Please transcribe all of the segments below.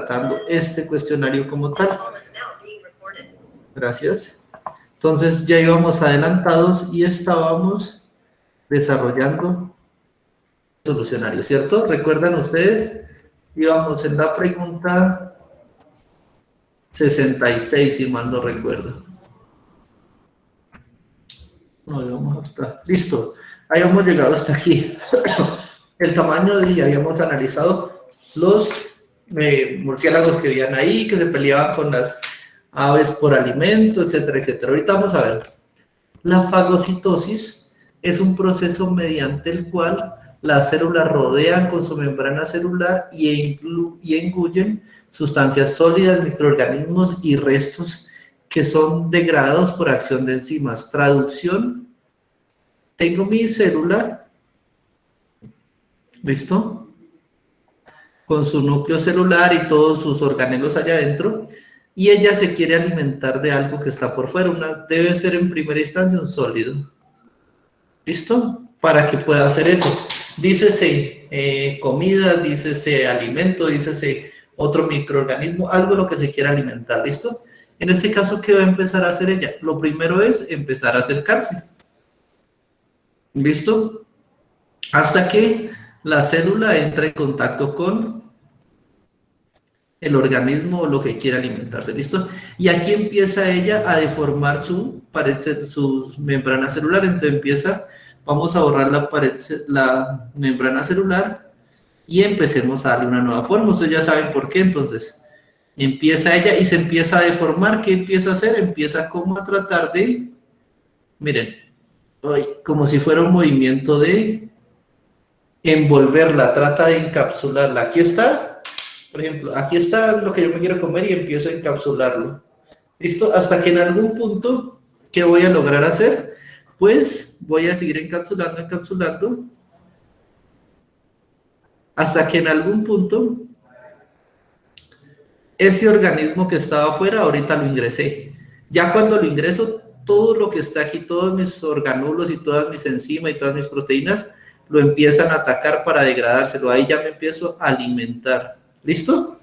tratando este cuestionario como tal. Gracias. Entonces ya íbamos adelantados y estábamos desarrollando el solucionario, ¿cierto? ¿Recuerdan ustedes? Íbamos en la pregunta 66, si mal no recuerdo. No, íbamos hasta... Listo. Ahí hemos llegado hasta aquí. El tamaño de... Habíamos analizado los murciélagos que vivían ahí, que se peleaban con las aves por alimento, etcétera, etcétera. Ahorita vamos a ver. La fagocitosis es un proceso mediante el cual las células rodean con su membrana celular y engullen sustancias sólidas, microorganismos y restos que son degradados por acción de enzimas. Traducción: tengo mi célula, ¿listo? Con su núcleo celular y todos sus organelos allá adentro, y ella se quiere alimentar de algo que está por fuera. Debe ser en primera instancia un sólido. ¿Listo? Para que pueda hacer eso. Dícese comida, dícese alimento, dícese otro microorganismo, algo lo que se quiera alimentar. ¿Listo? En este caso, ¿qué va a empezar a hacer ella? Lo primero es empezar a acercarse. ¿Listo? Hasta que la célula entra en contacto con el organismo o lo que quiera alimentarse, ¿listo? Y aquí empieza ella a deformar su membrana celular. Entonces vamos a borrar la membrana celular y empecemos a darle una nueva forma. Ustedes ya saben por qué. Entonces empieza ella y se empieza a deformar. ¿Qué empieza a hacer? Empieza como a tratar de, miren, como si fuera un movimiento de envolverla, trata de encapsularla. Aquí está. Por ejemplo, aquí está lo que yo me quiero comer y empiezo a encapsularlo. ¿Listo? Hasta que en algún punto, ¿qué voy a lograr hacer? Pues voy a seguir encapsulando, hasta que en algún punto ese organismo que estaba afuera, ahorita lo ingresé. Ya cuando lo ingreso, todo lo que está aquí, todos mis organulos y todas mis enzimas y todas mis proteínas, lo empiezan a atacar para degradárselo. Ahí ya me empiezo a alimentar. ¿Listo?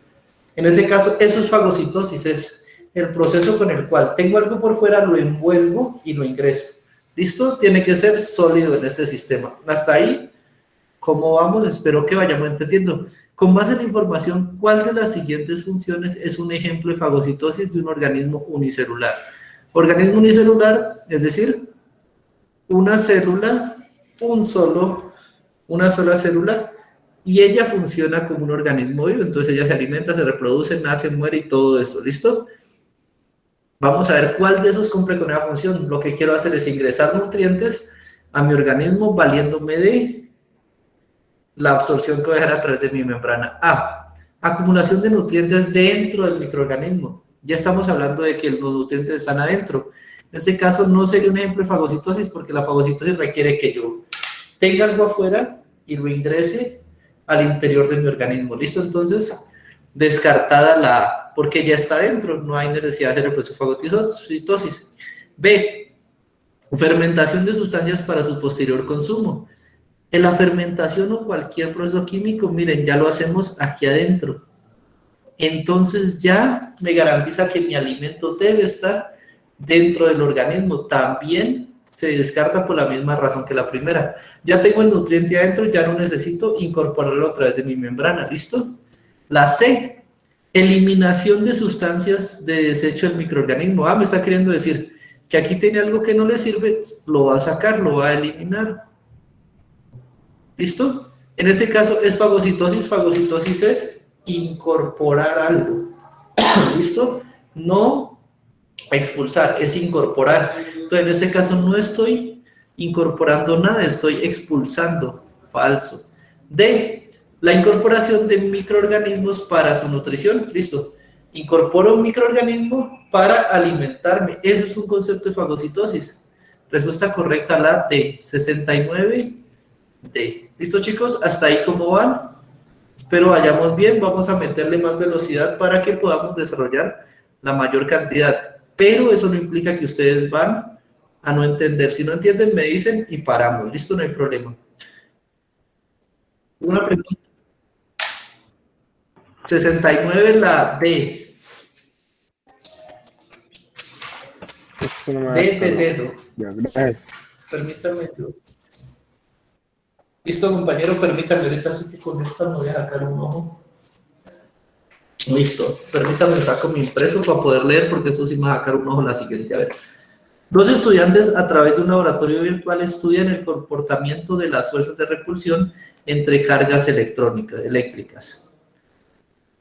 En ese caso, eso es fagocitosis, es el proceso con el cual tengo algo por fuera, lo envuelvo y lo ingreso. ¿Listo? Tiene que ser sólido en este sistema. Hasta ahí, ¿cómo vamos? Espero que vayamos entendiendo. Con base en la información, ¿cuál de las siguientes funciones es un ejemplo de fagocitosis de un organismo unicelular? Organismo unicelular, es decir, una célula, una sola célula, y ella funciona como un organismo vivo. Entonces ella se alimenta, se reproduce, nace, muere y todo eso. ¿Listo? Vamos a ver cuál de esos cumple con esa función. Lo que quiero hacer es ingresar nutrientes a mi organismo valiéndome de la absorción que voy a dejar a través de mi membrana. Acumulación de nutrientes dentro del microorganismo. Ya estamos hablando de que los nutrientes están adentro. En este caso no sería un ejemplo de fagocitosis, porque la fagocitosis requiere que yo tenga algo afuera y lo ingrese al interior de mi organismo. ¿Listo? Entonces, descartada porque ya está dentro, no hay necesidad de hacer el proceso de fagocitosis. B, fermentación de sustancias para su posterior consumo. En la fermentación o cualquier proceso químico, miren, ya lo hacemos aquí adentro. Entonces ya me garantiza que mi alimento debe estar dentro del organismo. También se descarta por la misma razón que la primera. Ya tengo el nutriente adentro, ya no necesito incorporarlo a través de mi membrana. ¿Listo? La C, eliminación de sustancias de desecho del microorganismo. Me está queriendo decir que aquí tiene algo que no le sirve, lo va a sacar, lo va a eliminar. ¿Listo? En este caso es fagocitosis. Fagocitosis es incorporar algo. ¿Listo? No expulsar, es incorporar. Entonces, en este caso no estoy incorporando nada, estoy expulsando. Falso. D, la incorporación de microorganismos para su nutrición. Listo. Incorporo un microorganismo para alimentarme. Eso es un concepto de fagocitosis. Respuesta correcta, la D, 69D. ¿Listo, chicos? ¿Hasta ahí cómo van? Espero vayamos bien. Vamos a meterle más velocidad para que podamos desarrollar la mayor cantidad. Pero eso no implica que ustedes van a no entender. Si no entienden, me dicen y paramos. ¿Listo? No hay problema. Una pregunta. 69 la D. Esto no me da D de color. dedo. Ya, gracias. Permítame yo. Listo, compañero, permítame, ahorita sí que con esta me voy a sacar un ojo. Listo, permítame, saco mi impreso para poder leer, porque esto sí me va a sacar un ojo la siguiente. A ver. Dos estudiantes a través de un laboratorio virtual estudian el comportamiento de las fuerzas de repulsión entre cargas eléctricas.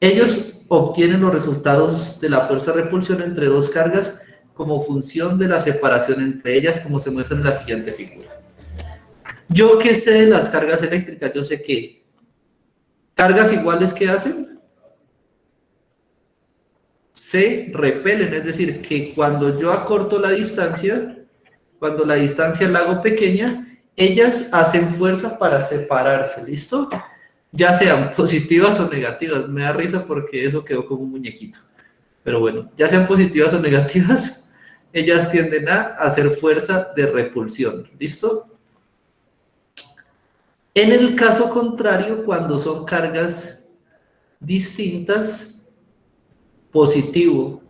Ellos obtienen los resultados de la fuerza de repulsión entre dos cargas como función de la separación entre ellas, como se muestra en la siguiente figura. Yo que sé de las cargas eléctricas, yo sé que cargas iguales que hacen, se repelen, es decir, que cuando yo acorto la distancia, cuando la distancia la hago pequeña, ellas hacen fuerza para separarse, ¿listo? Ya sean positivas o negativas. Me da risa porque eso quedó como un muñequito. Pero bueno, ya sean positivas o negativas, ellas tienden a hacer fuerza de repulsión, ¿listo? En el caso contrario, cuando son cargas distintas, positivo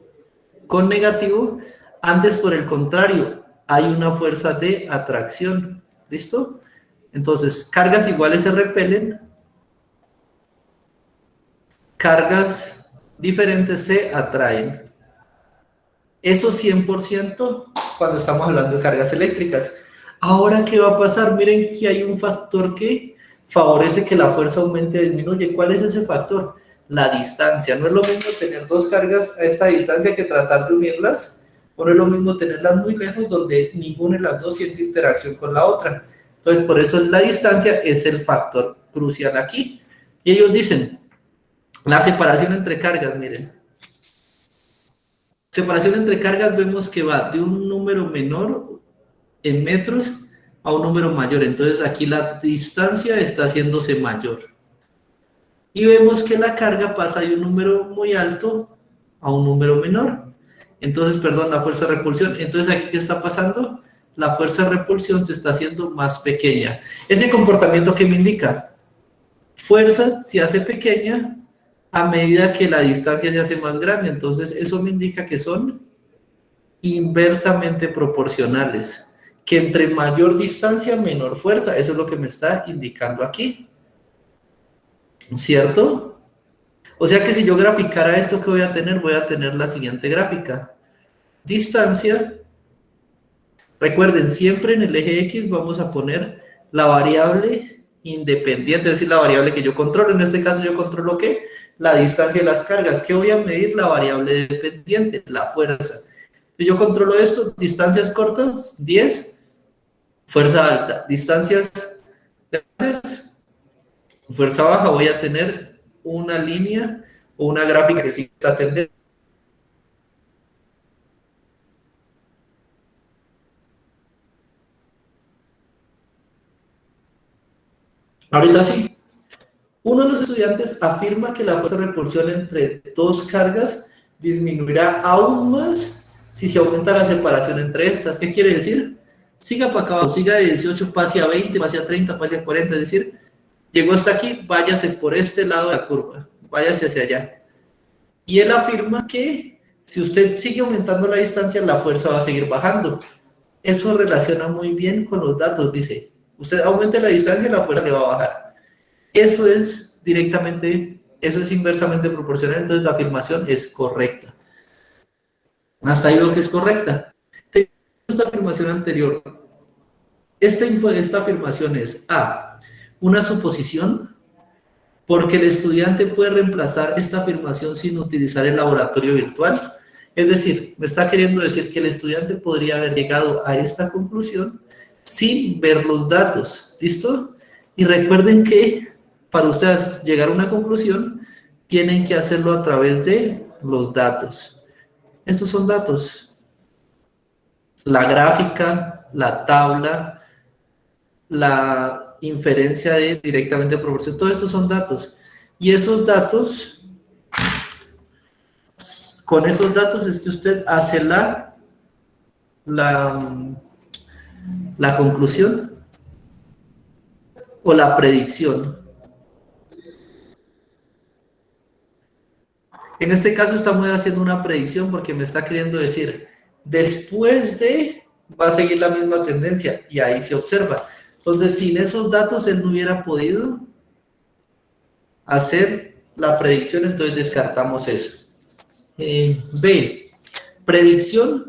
con negativo, antes por el contrario, hay una fuerza de atracción, ¿listo? Entonces, cargas iguales se repelen, cargas diferentes se atraen. Eso 100% cuando estamos hablando de cargas eléctricas. Ahora, ¿qué va a pasar? Miren que hay un factor que favorece que la fuerza aumente o disminuye. ¿Cuál es ese factor? La distancia. No es lo mismo tener dos cargas a esta distancia que tratar de unirlas, o no es lo mismo tenerlas muy lejos donde ninguna de las dos siente interacción con la otra. Entonces, por eso la distancia es el factor crucial aquí. Y ellos dicen, la separación entre cargas, miren. Separación entre cargas vemos que va de un número menor en metros a un número mayor. Entonces aquí la distancia está haciéndose mayor. Y vemos que la carga pasa de un número muy alto a un número menor. Entonces, perdón, la fuerza de repulsión. Entonces aquí, ¿qué está pasando? La fuerza de repulsión se está haciendo más pequeña. Ese comportamiento que me indica, fuerza se hace pequeña a medida que la distancia se hace más grande. Entonces, eso me indica que son inversamente proporcionales, que entre mayor distancia, menor fuerza. Eso es lo que me está indicando aquí, ¿cierto? O sea que si yo graficara esto que voy a tener la siguiente gráfica. Distancia, recuerden, siempre en el eje X vamos a poner la variable independiente, es decir, la variable que yo controlo. En este caso yo controlo ¿qué? La distancia de las cargas. ¿Qué voy a medir? La variable dependiente, la fuerza. Si yo controlo esto, distancias cortas, 10, fuerza alta. Distancias grandes, fuerza baja, voy a tener una línea o una gráfica que sí está tendencia. Ahorita sí. Uno de los estudiantes afirma que la fuerza de repulsión entre dos cargas disminuirá aún más si se aumenta la separación entre estas. ¿Qué quiere decir? Siga para acá abajo, siga de 18, pase a 20, pase a 30, pase a 40, es decir, llegó hasta aquí, váyase por este lado de la curva, váyase hacia allá. Y él afirma que si usted sigue aumentando la distancia, la fuerza va a seguir bajando. Eso relaciona muy bien con los datos, dice, usted aumente la distancia, la fuerza le va a bajar. Eso es directamente, eso es inversamente proporcional, entonces la afirmación es correcta. Hasta ahí lo que es correcta. Esta afirmación anterior, esta afirmación es A, una suposición, porque el estudiante puede reemplazar esta afirmación sin utilizar el laboratorio virtual. Es decir, me está queriendo decir que el estudiante podría haber llegado a esta conclusión sin ver los datos. ¿Listo? Y recuerden que para ustedes llegar a una conclusión, tienen que hacerlo a través de los datos. Estos son datos. La gráfica, la tabla, la inferencia de directamente proporción, todos estos son datos. Y esos datos, con esos datos es que usted hace la, la conclusión o la predicción. En este caso estamos haciendo una predicción porque me está queriendo decir, después de, va a seguir la misma tendencia y ahí se observa. Entonces, sin esos datos él no hubiera podido hacer la predicción, entonces descartamos eso. B, predicción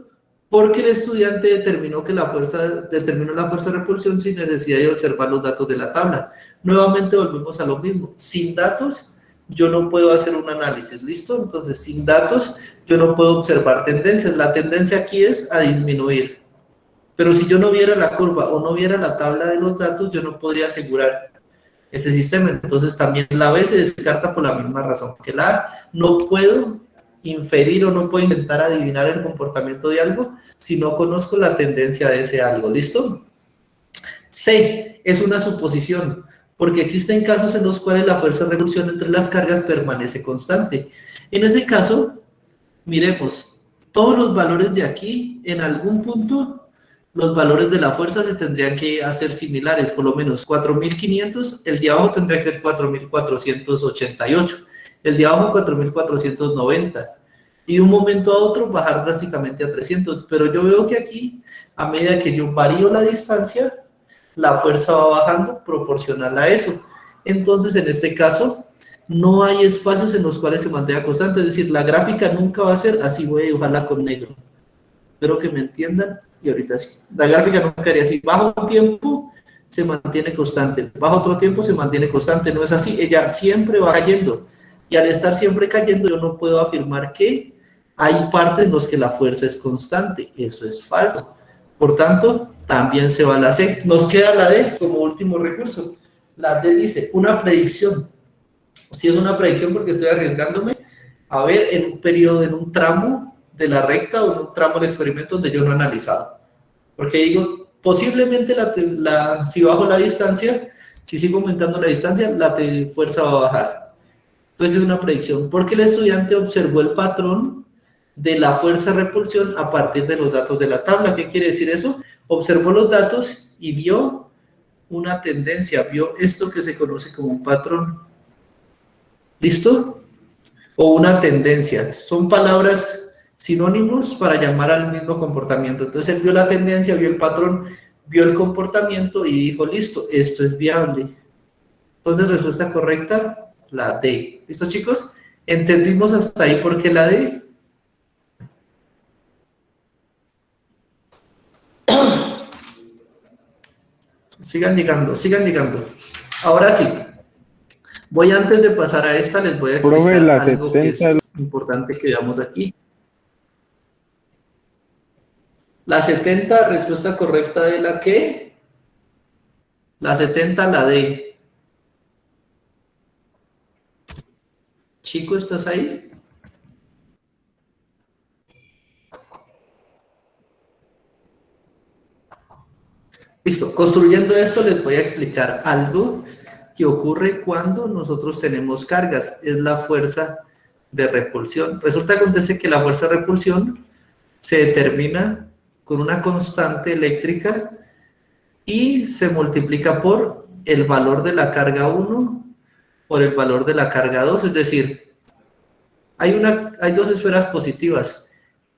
porque el estudiante determinó la fuerza de repulsión sin necesidad de observar los datos de la tabla. Nuevamente volvemos a lo mismo. Sin datos, yo no puedo hacer un análisis, ¿listo? Entonces, sin datos, yo no puedo observar tendencias. La tendencia aquí es a disminuir. Pero si yo no viera la curva o no viera la tabla de los datos, yo no podría asegurar ese sistema. Entonces, también la B se descarta por la misma razón. Que la A no puedo inferir o no puedo intentar adivinar el comportamiento de algo si no conozco la tendencia de ese algo, ¿listo? C, es una suposición, porque existen casos en los cuales la fuerza de repulsión entre las cargas permanece constante. En ese caso, miremos, todos los valores de aquí, en algún punto, los valores de la fuerza se tendrían que hacer similares, por lo menos 4.500, el de abajo tendría que ser 4.488, el de abajo 4.490, y de un momento a otro bajar drásticamente a 300, pero yo veo que aquí, a medida que yo varío la distancia, la fuerza va bajando proporcional a eso. Entonces, en este caso, no hay espacios en los cuales se mantenga constante, es decir, la gráfica nunca va a ser así, voy a dibujarla con negro. Espero que me entiendan, y ahorita sí. La gráfica nunca haría así, bajo un tiempo se mantiene constante, bajo otro tiempo se mantiene constante, no es así, ella siempre va cayendo, y al estar siempre cayendo, yo no puedo afirmar que hay partes en las que la fuerza es constante, eso es falso. Por tanto, también se va la C. Nos queda la D como último recurso. La D dice, una predicción. Si es una predicción porque estoy arriesgándome a ver en un periodo, en un tramo de la recta o en un tramo del experimento donde yo no he analizado. Porque digo, posiblemente si bajo la distancia, si sigo aumentando la distancia, la fuerza va a bajar. Entonces es una predicción. Porque el estudiante observó el patrón de la fuerza-repulsión a partir de los datos de la tabla. ¿Qué quiere decir eso? Observó los datos y vio una tendencia, vio esto que se conoce como un patrón. ¿Listo? O una tendencia. Son palabras sinónimos para llamar al mismo comportamiento. Entonces él vio la tendencia, vio el patrón, vio el comportamiento y dijo, listo, esto es viable. Entonces, respuesta correcta, la D. ¿Listo, chicos? ¿Entendimos hasta ahí por qué la D? Sigan llegando, sigan llegando. Ahora sí, voy antes de pasar a esta, les voy a explicar algo que es importante que veamos aquí. La 70, respuesta correcta de la que. La 70, la D. Chico, ¿estás ahí? Listo, construyendo esto les voy a explicar algo que ocurre cuando nosotros tenemos cargas, es la fuerza de repulsión. Resulta que acontece que la fuerza de repulsión se determina con una constante eléctrica y se multiplica por el valor de la carga 1 por el valor de la carga 2, es decir, hay dos esferas positivas.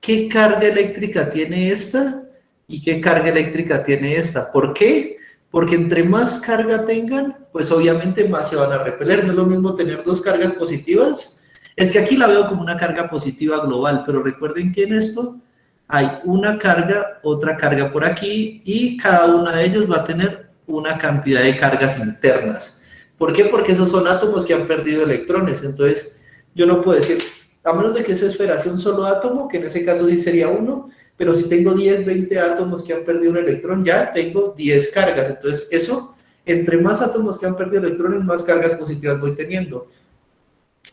¿Qué carga eléctrica tiene esta? ¿Y qué carga eléctrica tiene esta? ¿Por qué? Porque entre más carga tengan, pues obviamente más se van a repeler. No es lo mismo tener dos cargas positivas. Es que aquí la veo como una carga positiva global, pero recuerden que en esto hay una carga, otra carga por aquí, y cada una de ellos va a tener una cantidad de cargas internas. ¿Por qué? Porque esos son átomos que han perdido electrones. Entonces, yo no puedo decir, a menos de que esa esfera sea un solo átomo, que en ese caso sí sería 1, pero si tengo 10, 20 átomos que han perdido un electrón, ya tengo 10 cargas. Entonces, eso, entre más átomos que han perdido electrones, más cargas positivas voy teniendo.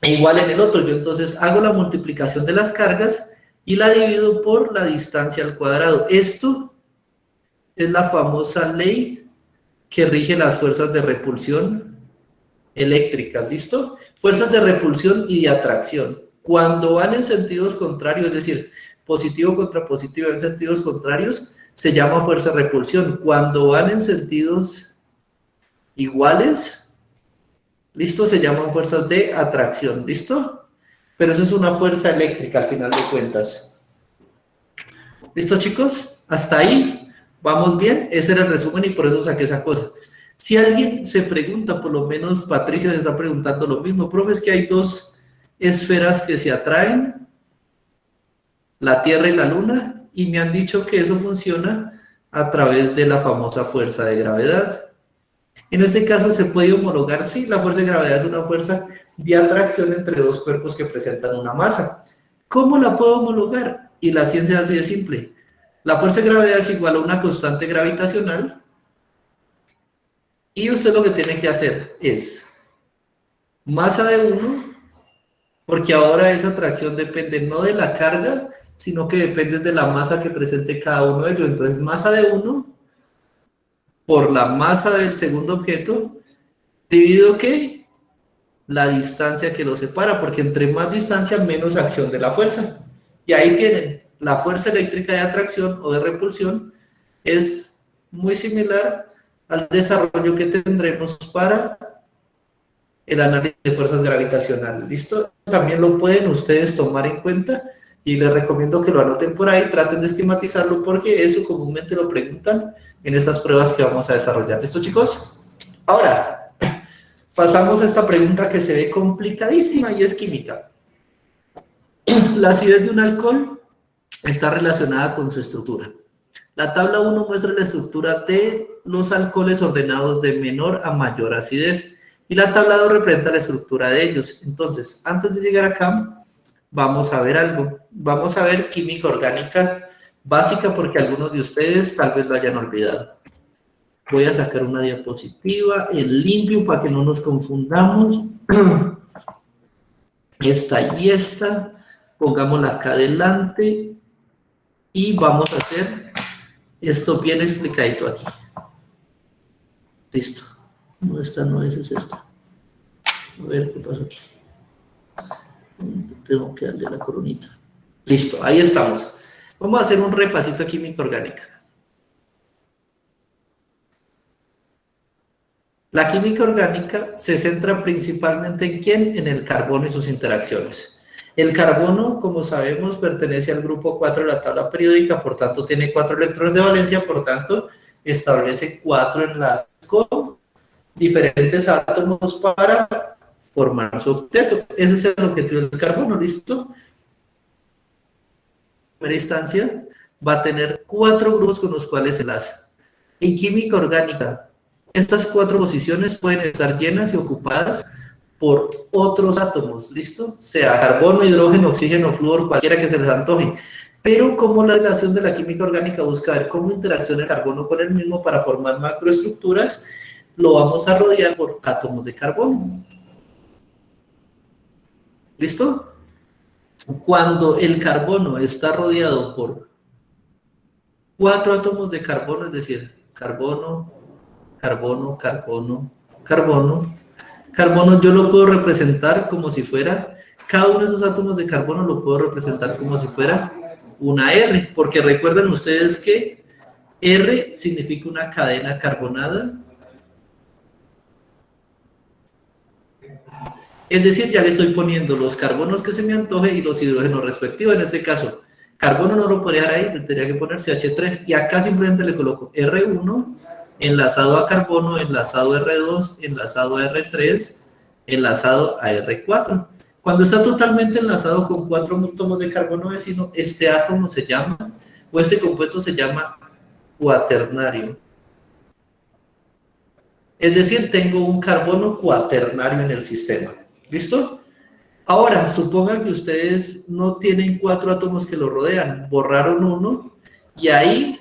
E igual en el otro, yo entonces hago la multiplicación de las cargas y la divido por la distancia al cuadrado. Esto es la famosa ley que rige las fuerzas de repulsión eléctricas, ¿listo? Fuerzas de repulsión y de atracción. Cuando van en sentidos contrarios, es decir, positivo contra positivo en sentidos contrarios, se llama fuerza de repulsión. Cuando van en sentidos iguales, ¿listo? Se llaman fuerzas de atracción, ¿listo? pero eso es una fuerza eléctrica al final de cuentas. ¿Listo, chicos? Hasta ahí, ¿vamos bien? Ese era el resumen y por eso saqué esa cosa. Si alguien se pregunta, por lo menos Patricia se está preguntando lo mismo, profe, es que hay dos esferas que se atraen, la Tierra y la Luna, y me han dicho que eso funciona a través de la famosa fuerza de gravedad. En este caso se puede homologar, sí, la fuerza de gravedad es una fuerza de atracción entre dos cuerpos que presentan una masa. ¿Cómo la puedo homologar? Y la ciencia es así de simple. La fuerza de gravedad es igual a una constante gravitacional y usted lo que tiene que hacer es masa de uno, porque ahora esa atracción depende no de la carga, sino que depende de la masa que presente cada uno de ellos. Entonces, masa de uno por la masa del segundo objeto, dividido ¿qué? La distancia que los separa, porque entre más distancia, menos acción de la fuerza. Y ahí tienen, la fuerza eléctrica de atracción o de repulsión es muy similar al desarrollo que tendremos para el análisis de fuerzas gravitacionales. ¿Listo? También lo pueden ustedes tomar en cuenta y les recomiendo que lo anoten por ahí, traten de esquematizarlo porque eso comúnmente lo preguntan en estas pruebas que vamos a desarrollar. ¿Listo, chicos? Ahora, pasamos a esta pregunta que se ve complicadísima y es química. La acidez de un alcohol está relacionada con su estructura. La tabla 1 muestra la estructura de los alcoholes ordenados de menor a mayor acidez y la tabla 2 representa la estructura de ellos. Entonces, antes de llegar acá, vamos a ver algo. Vamos a ver química orgánica básica porque algunos de ustedes tal vez lo hayan olvidado. Voy a sacar una diapositiva en limpio para que no nos confundamos. Esta y esta. Pongámosla acá adelante. Y vamos a hacer esto bien explicadito aquí. Listo. No, esta no es esta. A ver qué pasó aquí. Tengo que darle la coronita. Listo, ahí estamos. Vamos a hacer un repasito de química orgánica. La química orgánica se centra principalmente en ¿quién? En el carbono y sus interacciones. El carbono, como sabemos, pertenece al grupo 4 de la tabla periódica, por tanto tiene 4 electrones de valencia, por tanto establece 4 enlaces con diferentes átomos para formar su octeto. Ese es el objetivo del carbono, ¿listo? En primera instancia va a tener 4 grupos con los cuales se enlaza. En química orgánica, estas 4 posiciones pueden estar llenas y ocupadas por otros átomos, ¿listo? Sea carbono, hidrógeno, oxígeno, flúor, cualquiera que se les antoje. Pero como la relación de la química orgánica busca ver cómo interacciona el carbono con el mismo para formar macroestructuras, lo vamos a rodear por átomos de carbono. ¿Listo? Cuando el carbono está rodeado por 4 átomos de carbono, es decir, carbono, carbono, carbono, carbono, carbono yo lo puedo representar como si fuera, cada uno de esos átomos de carbono lo puedo representar como si fuera una R, porque recuerden ustedes que R significa una cadena carbonada. Es decir, ya le estoy poniendo los carbonos que se me antoje y los hidrógenos respectivos. En este caso, carbono no lo podría dejar ahí, tendría que poner CH3 y acá simplemente le coloco R1 enlazado a carbono, enlazado a R2, enlazado a R3, enlazado a R4. Cuando está totalmente enlazado con 4 átomos de carbono vecino, este átomo se llama, o este compuesto se llama cuaternario. Es decir, tengo un carbono cuaternario en el sistema. ¿Listo? Ahora, supongan que ustedes no tienen 4 átomos que lo rodean, borraron uno y ahí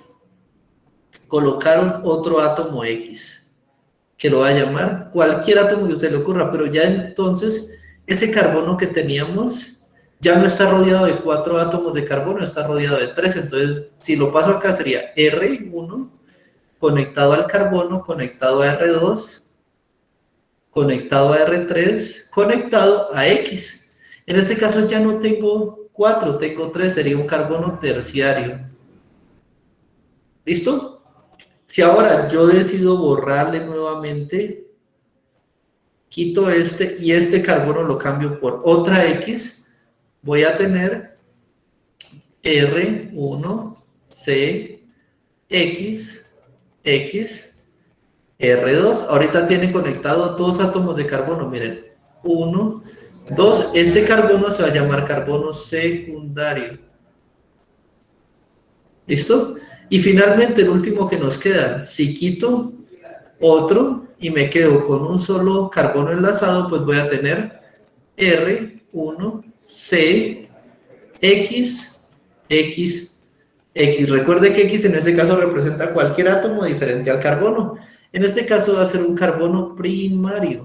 colocaron otro átomo X, que lo va a llamar cualquier átomo que a usted le ocurra, pero ya entonces ese carbono que teníamos ya no está rodeado de 4 átomos de carbono, está rodeado de 3, entonces si lo paso acá sería R1 conectado al carbono, conectado a R2, conectado a R3, conectado a X. En este caso ya no tengo 4, tengo 3, sería un carbono terciario. ¿Listo? Si ahora yo decido borrarle nuevamente, quito este y este carbono lo cambio por otra X, voy a tener R1, C, X, X, R2. Ahorita tiene conectado dos átomos de carbono, miren, 1, 2. Este carbono se va a llamar carbono secundario. ¿Listo? Y finalmente el último que nos queda, si quito otro y me quedo con un solo carbono enlazado, pues voy a tener R1, C, X, X, X. Recuerde que X en este caso representa cualquier átomo diferente al carbono. En este caso va a ser un carbono primario.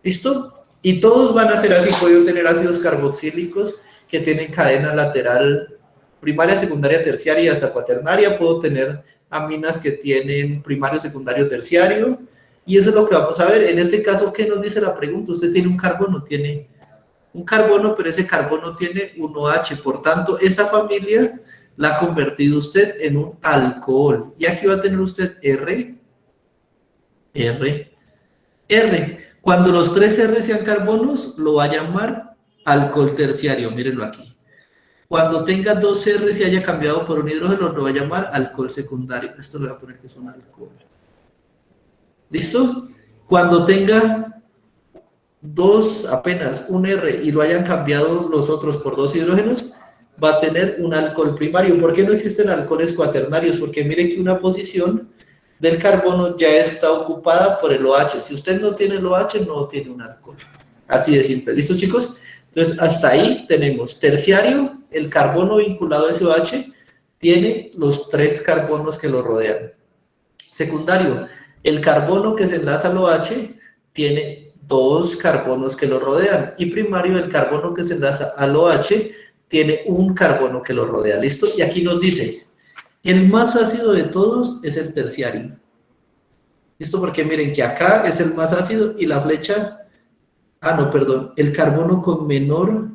¿Listo? Y todos van a ser así. Puedo tener ácidos carboxílicos que tienen cadena lateral primaria, secundaria, terciaria y hasta cuaternaria. Puedo tener aminas que tienen primario, secundario, terciario. Y eso es lo que vamos a ver. En este caso, ¿qué nos dice la pregunta? Usted tiene un carbono, pero ese carbono tiene un OH. Por tanto, esa familia la ha convertido usted en un alcohol. Y aquí va a tener usted R, R, R. Cuando los tres R sean carbonos, lo va a llamar alcohol terciario. Mírenlo aquí. Cuando tenga dos R y haya cambiado por un hidrógeno, lo va a llamar alcohol secundario. Esto le voy a poner que es un alcohol. ¿Listo? Cuando tenga apenas un R y lo hayan cambiado los otros por dos hidrógenos, va a tener un alcohol primario. ¿Por qué no existen alcoholes cuaternarios? Porque miren que una posición del carbono ya está ocupada por el OH. Si usted no tiene el OH, no tiene un alcohol. Así de simple. ¿Listo, chicos? Entonces, hasta ahí tenemos terciario, el carbono vinculado a ese OH tiene los tres carbonos que lo rodean. Secundario, el carbono que se enlaza al OH tiene dos carbonos que lo rodean. Y primario, el carbono que se enlaza al OH tiene un carbono que lo rodea. ¿Listo? Y aquí nos dice, el más ácido de todos es el terciario. ¿Listo? Porque miren que acá es el más ácido y la flecha... no, perdón. El carbono con menor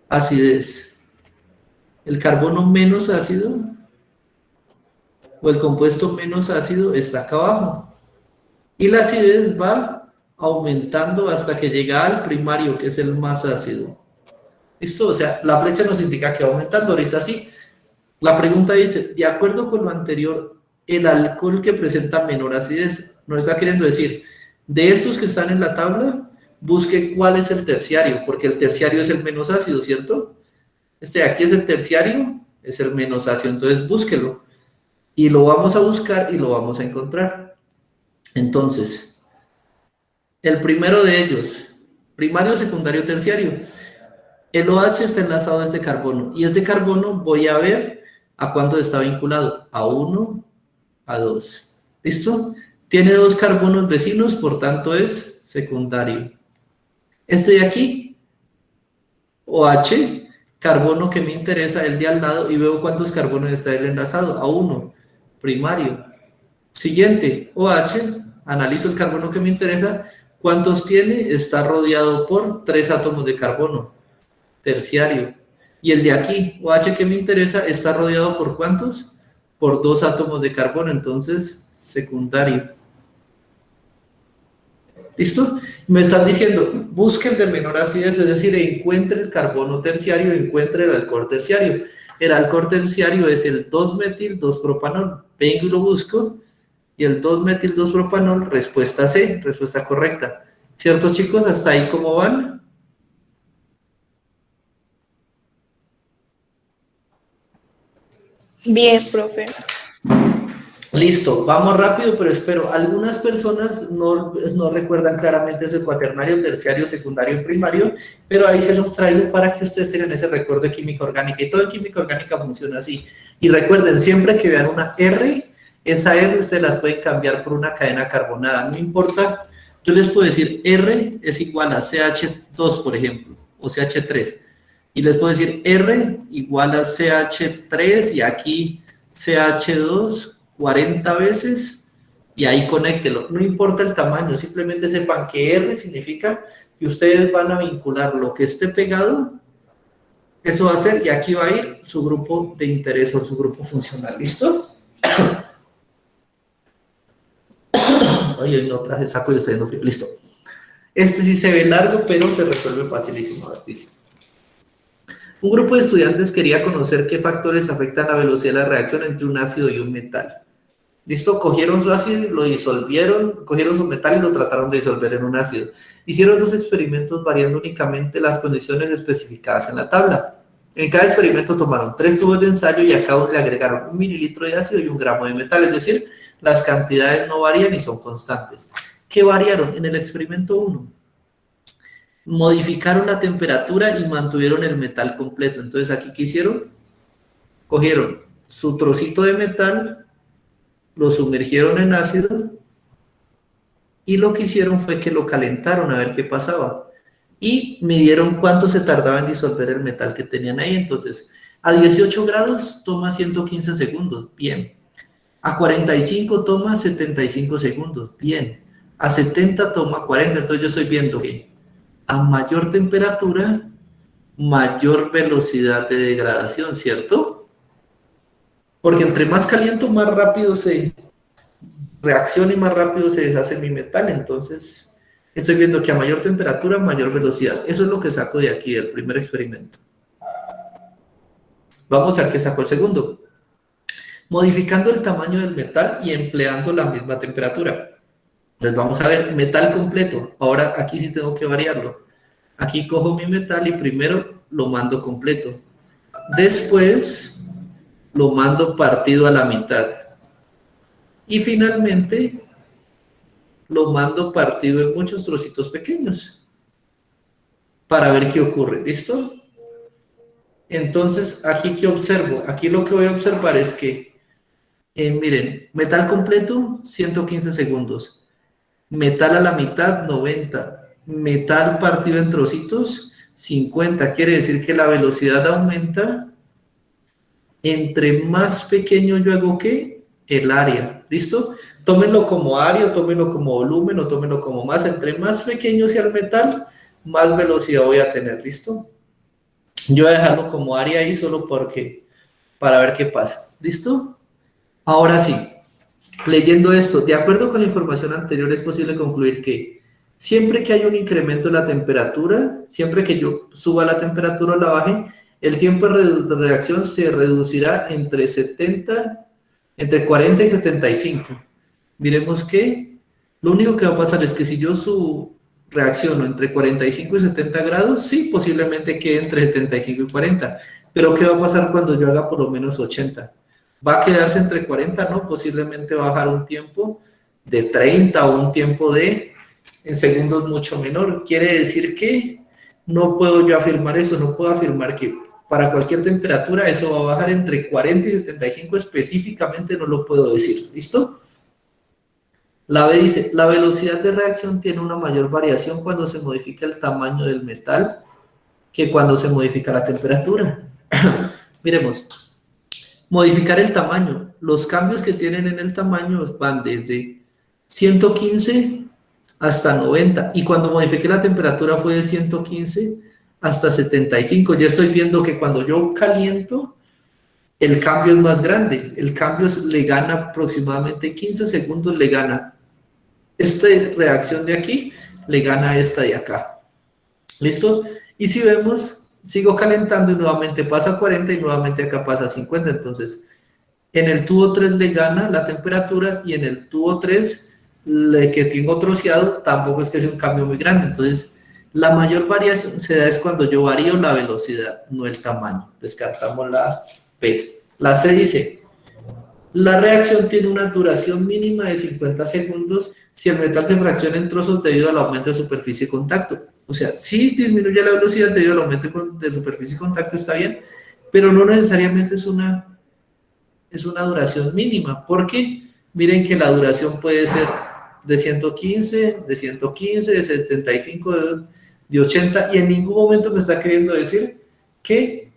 acidez. El carbono menos ácido o el compuesto menos ácido está acá abajo. Y la acidez va aumentando hasta que llega al primario, que es el más ácido. ¿Listo? O sea, la flecha nos indica que va aumentando. Ahorita sí. La pregunta dice, de acuerdo con lo anterior, el alcohol que presenta menor acidez, nos está queriendo decir, de estos que están en la tabla, busque cuál es el terciario, porque el terciario es el menos ácido, ¿cierto? Aquí es el terciario, es el menos ácido, entonces búsquelo. Y lo vamos a buscar y lo vamos a encontrar. Entonces, el primero de ellos, primario, secundario, terciario. El OH está enlazado a este carbono, y ese carbono voy a ver a cuánto está vinculado, a 1, a 2. ¿Listo? Tiene dos carbonos vecinos, por tanto es secundario. Este de aquí, OH, carbono que me interesa, el de al lado, y veo cuántos carbonos está él enlazado, a 1, primario. Siguiente, OH, analizo el carbono que me interesa, ¿cuántos tiene? Está rodeado por 3 átomos de carbono, terciario. Y el de aquí, OH que me interesa, está rodeado por ¿cuántos? Por 2 átomos de carbono, entonces secundario. ¿Listo? Me están diciendo, busque el de menor acidez, es decir, encuentre el carbono terciario, encuentre el alcohol terciario. El alcohol terciario es el 2-metil-2-propanol. Vengo y lo busco, y el 2-metil-2-propanol, respuesta C, respuesta correcta. ¿Cierto, chicos? ¿Hasta ahí cómo van? Bien, profe. Listo, vamos rápido, pero espero. Algunas personas no recuerdan claramente ese cuaternario, terciario, secundario y primario, pero ahí se los traigo para que ustedes tengan ese recuerdo de química orgánica. Y todo en química orgánica funciona así. Y recuerden, siempre que vean una R, esa R ustedes las pueden cambiar por una cadena carbonada. No importa, yo les puedo decir R es igual a CH2, por ejemplo, o CH3. Y les puedo decir R igual a CH3 y aquí CH2 40 veces y ahí conéctelo. No importa el tamaño, simplemente sepan que R significa que ustedes van a vincular lo que esté pegado, eso va a ser, y aquí va a ir su grupo de interés o su grupo funcional. ¿Listo? Oye, no traje saco y estoy yendo frío. Listo. Este sí se ve largo, pero se resuelve facilísimo. Dice. Un grupo de estudiantes quería conocer qué factores afectan la velocidad de la reacción entre un ácido y un metal. ¿Listo? Cogieron su ácido y lo disolvieron, cogieron su metal y lo trataron de disolver en un ácido. Hicieron dos experimentos variando únicamente las condiciones especificadas en la tabla. En cada experimento tomaron 3 tubos de ensayo y a cada uno le agregaron 1 mililitro de ácido y 1 gramo de metal, es decir, las cantidades no varían y son constantes. ¿Qué variaron? En el experimento 1, modificaron la temperatura y mantuvieron el metal completo. Entonces, ¿aquí qué hicieron? Cogieron su trocito de metal, lo sumergieron en ácido y lo que hicieron fue que lo calentaron a ver qué pasaba y midieron cuánto se tardaba en disolver el metal que tenían ahí. Entonces, a 18 grados toma 115 segundos, bien. A 45 toma 75 segundos, bien. A 70 toma 40, entonces yo estoy viendo que a mayor temperatura, mayor velocidad de degradación, ¿cierto? Porque entre más caliento, más rápido se reacciona y más rápido se deshace mi metal. Entonces, estoy viendo que a mayor temperatura, mayor velocidad. Eso es lo que saco de aquí, del primer experimento. Vamos a ver qué sacó el segundo. Modificando el tamaño del metal y empleando la misma temperatura. Entonces, vamos a ver metal completo. Ahora, aquí sí tengo que variarlo. Aquí cojo mi metal y primero lo mando completo. Después lo mando partido a la mitad. Y finalmente lo mando partido en muchos trocitos pequeños para ver qué ocurre. ¿Listo? Entonces, aquí ¿qué observo? Aquí lo que voy a observar es que, miren, metal completo, 115 segundos. Metal a la mitad, 90. Metal partido en trocitos, 50. Quiere decir que la velocidad aumenta entre más pequeño yo hago ¿qué? El área. ¿Listo? Tómenlo como área, o tómenlo como volumen, o tómenlo como masa. Entre más pequeño sea el metal, más velocidad voy a tener. ¿Listo? Yo voy a dejarlo como área ahí solo porque, para ver qué pasa. ¿Listo? Ahora sí. Leyendo esto, de acuerdo con la información anterior, es posible concluir que siempre que hay un incremento en la temperatura, siempre que yo suba la temperatura o la baje, el tiempo de reacción se reducirá entre 40 y 75. Miremos que lo único que va a pasar es que si yo reacciono entre 45 y 70 grados, sí, posiblemente quede entre 75 y 40. Pero ¿qué va a pasar cuando yo haga por lo menos 80? ¿Va a quedarse entre 40? No, posiblemente va a bajar un tiempo de 30 o un tiempo en segundos mucho menor. Quiere decir que no puedo yo afirmar eso, no puedo afirmar que para cualquier temperatura eso va a bajar entre 40 y 75 específicamente, no lo puedo decir. ¿Listo? La B dice, la velocidad de reacción tiene una mayor variación cuando se modifica el tamaño del metal que cuando se modifica la temperatura. Miremos. Modificar el tamaño. Los cambios que tienen en el tamaño van desde 115 hasta 90. Y cuando modifiqué la temperatura fue de 115 hasta 75. Ya estoy viendo que cuando yo caliento, el cambio es más grande. El cambio le gana aproximadamente 15 segundos, le gana esta reacción de aquí, le gana a esta de acá. ¿Listo? Y si vemos, sigo calentando y nuevamente pasa a 40 y nuevamente acá pasa a 50. Entonces, en el tubo 3 le gana la temperatura y en el tubo 3, que tengo troceado, tampoco es que sea un cambio muy grande. Entonces, la mayor variación se da es cuando yo varío la velocidad, no el tamaño. Descartamos la P. La C dice, la reacción tiene una duración mínima de 50 segundos si el metal se fracciona en trozos debido al aumento de superficie de contacto. O sea, si disminuye la velocidad debido al aumento de superficie de contacto, está bien, pero no necesariamente es una duración mínima, porque miren que la duración puede ser de 115, de 115, de 75, de 80, y en ningún momento me está queriendo decir que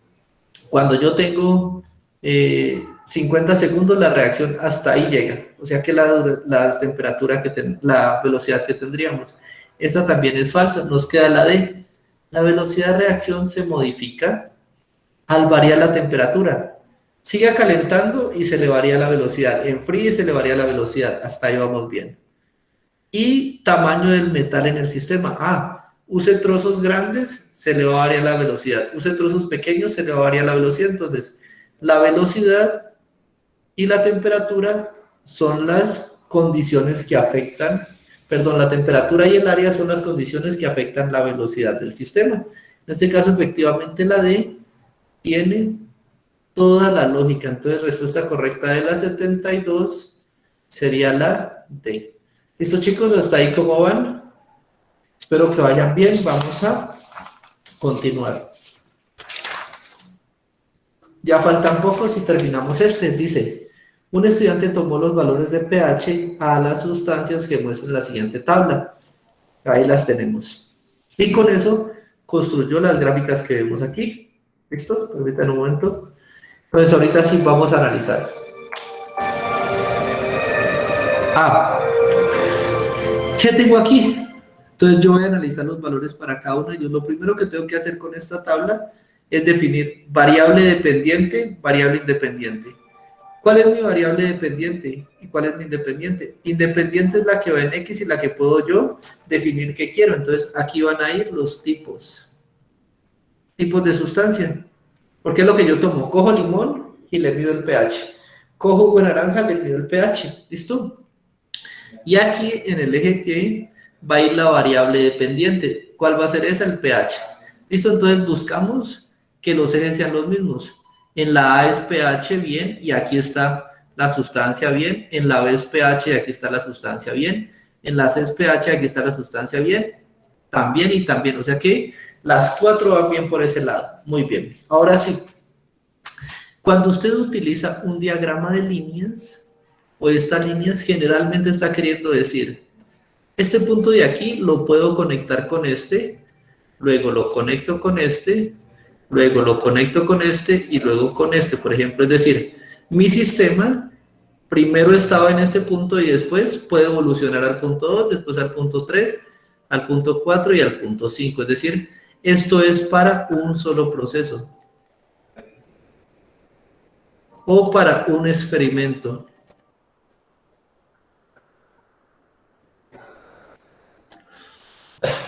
cuando yo tengo 50 segundos, la reacción hasta ahí llega. O sea que la temperatura la velocidad que tendríamos. Esta también es falsa. Nos queda la D. La velocidad de reacción se modifica al variar la temperatura. Sigue calentando y se le varía la velocidad. Enfríe y se le varía la velocidad. Hasta ahí vamos bien. Y tamaño del metal en el sistema. Use trozos grandes, se le va a variar la velocidad. Use trozos pequeños, se le va a variar la velocidad. Entonces, la velocidad y la temperatura son las condiciones que afectan, perdón, la temperatura y el área son las condiciones que afectan la velocidad del sistema. En este caso, efectivamente, la D tiene toda la lógica. Entonces, respuesta correcta de la 72 sería la D. ¿Listo, chicos? ¿Hasta ahí cómo van? Espero que vayan bien. Vamos a continuar. Ya faltan pocos y terminamos este. Dice, un estudiante tomó los valores de pH a las sustancias que muestran la siguiente tabla. Ahí las tenemos. Y con eso construyó las gráficas que vemos aquí. ¿Listo? Permítanme un momento. Entonces, ahorita sí vamos a analizar. ¿Qué tengo aquí? Entonces yo voy a analizar los valores para cada uno de ellos. Lo primero que tengo que hacer con esta tabla es definir variable dependiente, variable independiente. ¿Cuál es mi variable dependiente y cuál es mi independiente? Independiente es la que va en X y la que puedo yo definir que quiero. Entonces aquí van a ir los tipos de sustancia. Porque es lo que yo tomo. Cojo limón y le mido el pH. Cojo jugo de naranja, le mido el pH. ¿Listo? Y aquí en el eje Y va a ir la variable dependiente. ¿Cuál va a ser esa? El pH. ¿Listo? Entonces buscamos que los ejes sean los mismos. En la A es pH bien y aquí está la sustancia bien. En la B es pH y aquí está la sustancia bien. En la C es pH y aquí está la sustancia bien. También y también. O sea que las cuatro van bien por ese lado. Muy bien. Ahora sí. Cuando usted utiliza un diagrama de líneas o estas líneas, generalmente está queriendo decir, este punto de aquí lo puedo conectar con este, luego lo conecto con este, luego lo conecto con este y luego con este, por ejemplo. Es decir, mi sistema primero estaba en este punto y después puede evolucionar al punto 2, después al punto 3, al punto 4 y al punto 5. Es decir, esto es para un solo proceso o para un experimento.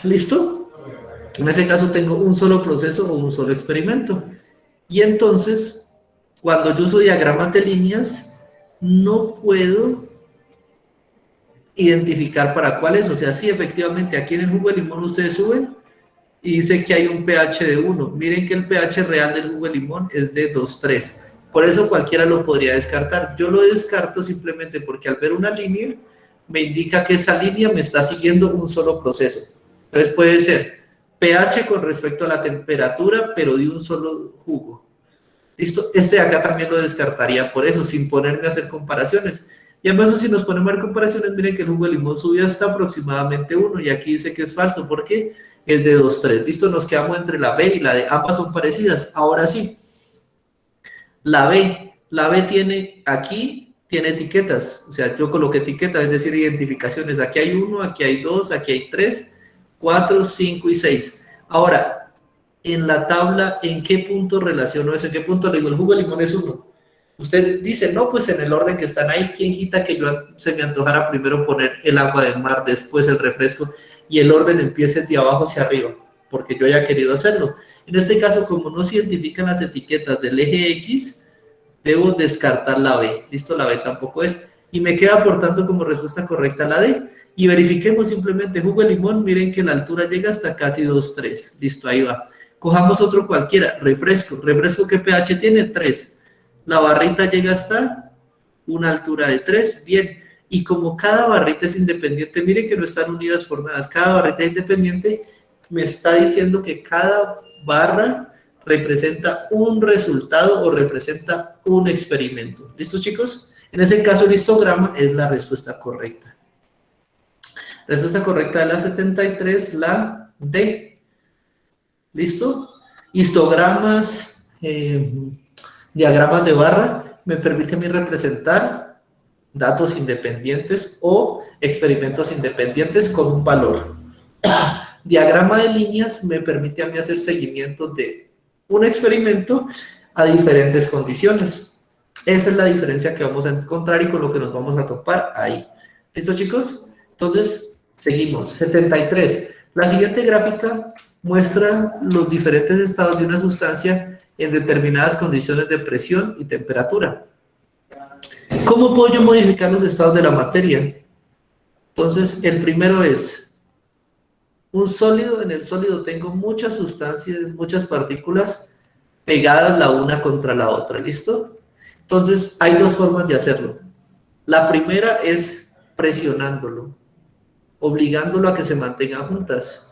¿Listo? En ese caso tengo un solo proceso o un solo experimento. Y entonces, cuando yo uso diagramas de líneas, no puedo identificar para cuál es. O sea, sí, efectivamente, aquí en el jugo de limón ustedes suben y dice que hay un pH de 1. Miren que el pH real del jugo de limón es de 2,3. Por eso cualquiera lo podría descartar. Yo lo descarto simplemente porque al ver una línea, me indica que esa línea me está siguiendo un solo proceso. Entonces puede ser pH con respecto a la temperatura, pero de un solo jugo. ¿Listo? Este de acá también lo descartaría por eso, sin ponerme a hacer comparaciones. Y además, si nos ponemos a ver comparaciones, miren que el jugo de limón subió hasta aproximadamente 1, y aquí dice que es falso, porque es de 2,3. ¿Listo? Nos quedamos entre la B y la D. Ambas son parecidas. Ahora sí, la B tiene aquí, tiene etiquetas. O sea, yo coloqué etiquetas, es decir, identificaciones. Aquí hay 1, aquí hay 2, aquí hay 3, 4, 5 y 6. Ahora, en la tabla, ¿en qué punto relaciono eso? ¿En qué punto le digo el jugo de limón es 1? Usted dice, no, pues en el orden que están ahí, ¿quién quita que yo se me antojara primero poner el agua del mar, después el refresco, y el orden empiece de abajo hacia arriba? Porque yo haya querido hacerlo. En este caso, como no se identifican las etiquetas del eje X, debo descartar la B. ¿Listo? La B tampoco es. Y me queda, por tanto, como respuesta correcta la D. Y verifiquemos simplemente, jugo de limón, miren que la altura llega hasta casi 2,3. Listo, ahí va. Cojamos otro cualquiera, refresco. ¿Refresco qué pH tiene? 3. La barrita llega hasta una altura de 3. Bien. Y como cada barrita es independiente, miren que no están unidas por nada. Cada barrita es independiente, me está diciendo que cada barra representa un resultado o representa un experimento. ¿Listo, chicos? En ese caso, el histograma es la respuesta correcta. Respuesta correcta de la 73, la D. ¿Listo? Histogramas, diagramas de barra, me permiten a mí representar datos independientes o experimentos independientes con un valor. Diagrama de líneas me permite a mí hacer seguimiento de un experimento a diferentes condiciones. Esa es la diferencia que vamos a encontrar y con lo que nos vamos a topar ahí. ¿Listo, chicos? Entonces, Seguimos. 73. La siguiente gráfica muestra los diferentes estados de una sustancia en determinadas condiciones de presión y temperatura. ¿Cómo puedo yo modificar los estados de la materia? Entonces, el primero es un sólido. En el sólido tengo muchas sustancias, muchas partículas pegadas la una contra la otra, ¿listo? Entonces, hay dos formas de hacerlo. La primera es presionándolo, obligándolo a que se mantengan juntas.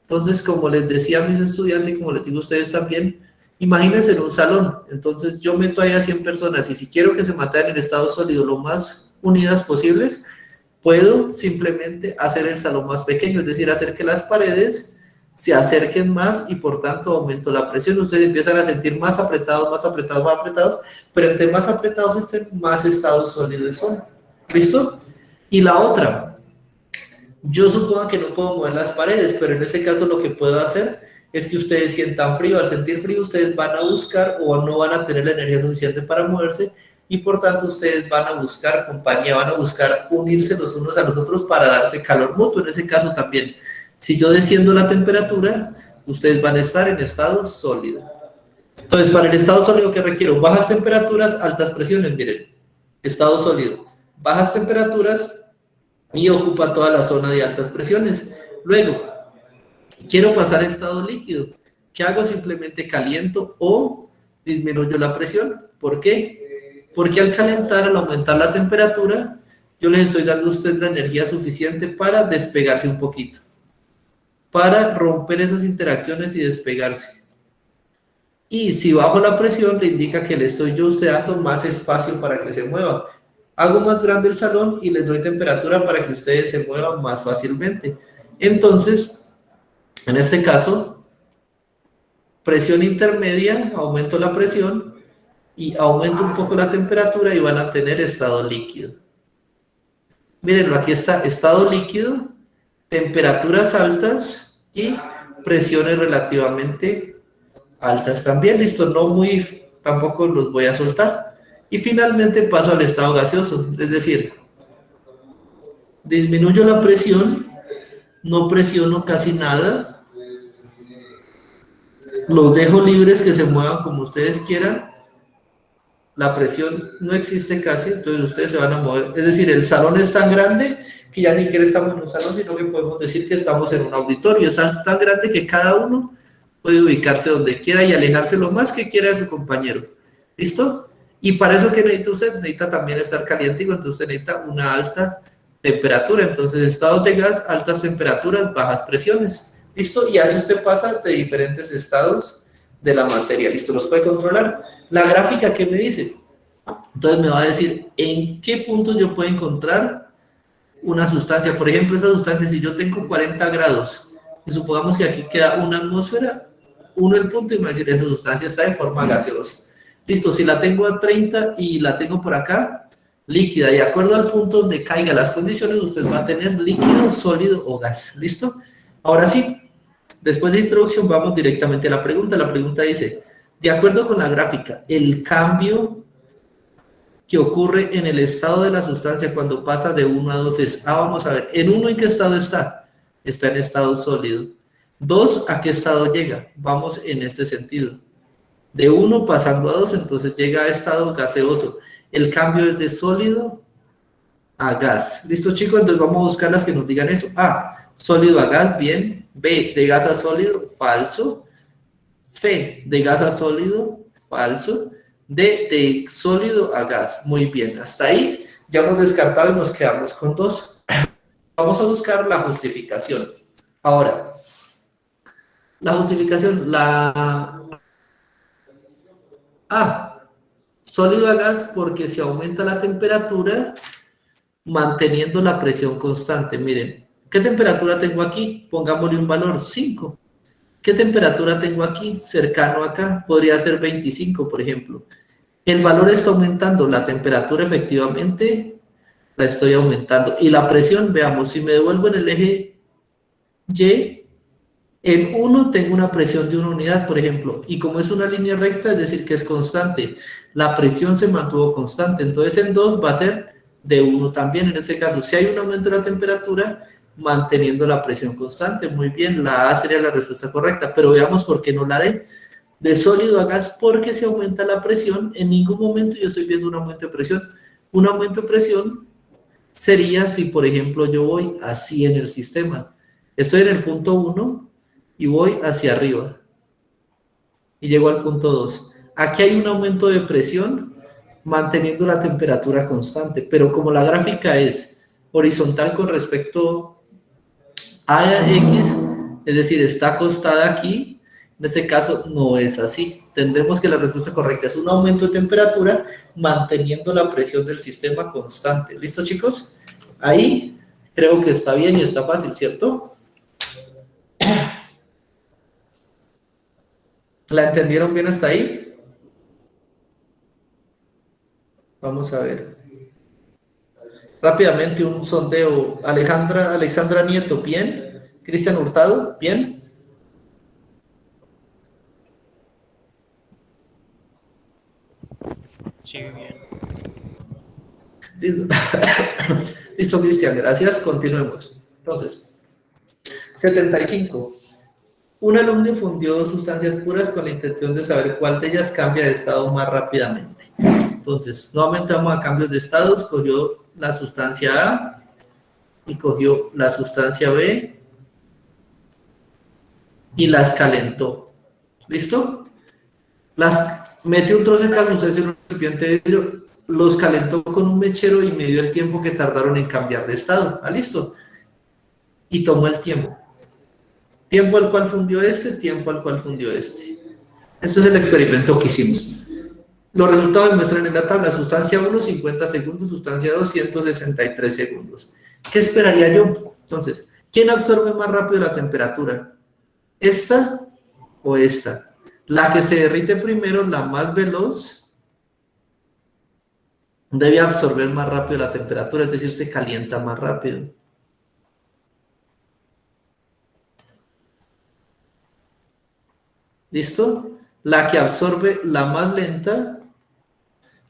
Entonces, como les decía a mis estudiantes, como les digo a ustedes también, imagínense en un salón. Entonces, yo meto ahí a 100 personas y si quiero que se mantengan en estado sólido lo más unidas posibles, puedo simplemente hacer el salón más pequeño, es decir, hacer que las paredes se acerquen más y por tanto aumento la presión. Ustedes empiezan a sentir más apretados, más apretados, más apretados, pero entre más apretados estén, más estados sólidos son. ¿Listo? Y la otra, yo supongo que no puedo mover las paredes, pero en ese caso lo que puedo hacer es que ustedes sientan frío. Al sentir frío, ustedes van a buscar o no van a tener la energía suficiente para moverse y por tanto ustedes van a buscar compañía, van a buscar unirse los unos a los otros para darse calor mutuo. En ese caso también, si yo desciendo la temperatura, ustedes van a estar en estado sólido. Entonces, para el estado sólido, ¿qué requiero? Bajas temperaturas, altas presiones, miren, estado sólido, bajas temperaturas y ocupa toda la zona de altas presiones. Luego, quiero pasar a estado líquido. ¿Qué hago? Simplemente caliento o disminuyo la presión. ¿Por qué? Porque al calentar, al aumentar la temperatura, yo les estoy dando a ustedes la energía suficiente para despegarse un poquito, para romper esas interacciones y despegarse. Y si bajo la presión, le indica que le estoy yo a usted dando más espacio para que se mueva. Hago más grande el salón y les doy temperatura para que ustedes se muevan más fácilmente. Entonces, en este caso, presión intermedia, aumento la presión y aumento un poco la temperatura y van a tener estado líquido. Mírenlo, aquí está estado líquido, temperaturas altas y presiones relativamente altas también. Listo, no muy, tampoco los voy a soltar. Y finalmente paso al estado gaseoso, es decir, disminuyo la presión, no presiono casi nada, los dejo libres que se muevan como ustedes quieran, la presión no existe casi, entonces ustedes se van a mover. Es decir, el salón es tan grande que ya ni siquiera estamos en un salón, sino que podemos decir que estamos en un auditorio. Es tan grande que cada uno puede ubicarse donde quiera y alejarse lo más que quiera de su compañero. ¿Listo? Y para eso, ¿qué necesita usted? Necesita también estar caliente, entonces usted necesita una alta temperatura. Entonces, estados de gas, altas temperaturas, bajas presiones. ¿Listo? Y así usted pasa de diferentes estados de la materia. ¿Listo? Los puede controlar. La gráfica, ¿qué me dice? Entonces me va a decir en qué puntos yo puedo encontrar una sustancia. Por ejemplo, esa sustancia, si yo tengo 40 grados, y supongamos que aquí queda una atmósfera, uno el punto y me va a decir, esa sustancia está en forma gaseosa. Listo, si la tengo a 30 y la tengo por acá, líquida, y de acuerdo al punto donde caigan las condiciones, usted va a tener líquido, sólido o gas. ¿Listo? Ahora sí, después de introducción vamos directamente a la pregunta. La pregunta dice, de acuerdo con la gráfica, el cambio que ocurre en el estado de la sustancia cuando pasa de 1 a 2 es, vamos a ver, ¿en 1 en qué estado está? Está en estado sólido. 2, ¿a qué estado llega? Vamos en este sentido. De 1 pasando a 2, entonces llega a estado gaseoso. El cambio es de sólido a gas. ¿Listo, chicos? Entonces vamos a buscar las que nos digan eso. A, sólido a gas, bien. B, de gas a sólido, falso. C, de gas a sólido, falso. D, de sólido a gas. Muy bien, hasta ahí ya hemos descartado y nos quedamos con 2. Vamos a buscar la justificación. Ahora, la justificación, sólido a gas porque se aumenta la temperatura manteniendo la presión constante. Miren, ¿qué temperatura tengo aquí? Pongámosle un valor, 5. ¿Qué temperatura tengo aquí? Cercano acá, podría ser 25, por ejemplo. El valor está aumentando, la temperatura efectivamente la estoy aumentando. Y la presión, veamos, si me devuelvo en el eje Y, en 1 tengo una presión de 1 unidad, por ejemplo, y como es una línea recta, es decir, que es constante, la presión se mantuvo constante, entonces en 2 va a ser de 1 también. En este caso, si hay un aumento de la temperatura, manteniendo la presión constante. Muy bien, la A sería la respuesta correcta, pero veamos por qué no la D. De sólido a gas, porque se aumenta la presión. En ningún momento yo estoy viendo un aumento de presión. Un aumento de presión sería si, por ejemplo, yo voy así en el sistema. Estoy en el punto 1 y voy hacia arriba. Y llego al punto 2. Aquí hay un aumento de presión manteniendo la temperatura constante, pero como la gráfica es horizontal con respecto a X, es decir, está acostada aquí, en este caso no es así. Tendremos que la respuesta correcta es un aumento de temperatura manteniendo la presión del sistema constante. ¿Listo, chicos? Ahí creo que está bien y está fácil, ¿cierto? ¿La entendieron bien hasta ahí? Vamos a ver. Rápidamente un sondeo. Alexandra Nieto, ¿bien? Cristian Hurtado, ¿bien? Sí, bien. Listo, listo, Cristian, gracias. Continuemos. Entonces, 75. Un alumno fundió dos sustancias puras con la intención de saber cuál de ellas cambia de estado más rápidamente. Entonces, nuevamente vamos a cambios de estados. Cogió la sustancia A y cogió la sustancia B y las calentó. ¿Listo? Las metió un trozo de cada sustancia en un recipiente de vidrio, los calentó con un mechero y midió el tiempo que tardaron en cambiar de estado. ¿Ah, listo? Y tomó el tiempo. Tiempo al cual fundió este, tiempo al cual fundió este. Esto es el experimento que hicimos. Los resultados muestran en la tabla: sustancia 1, 50 segundos, sustancia 2, 163 segundos. ¿Qué esperaría yo? Entonces, ¿quién absorbe más rápido la temperatura? ¿Esta o esta? La que se derrite primero, la más veloz, debe absorber más rápido la temperatura, es decir, se calienta más rápido. ¿Listo? La que absorbe la más lenta,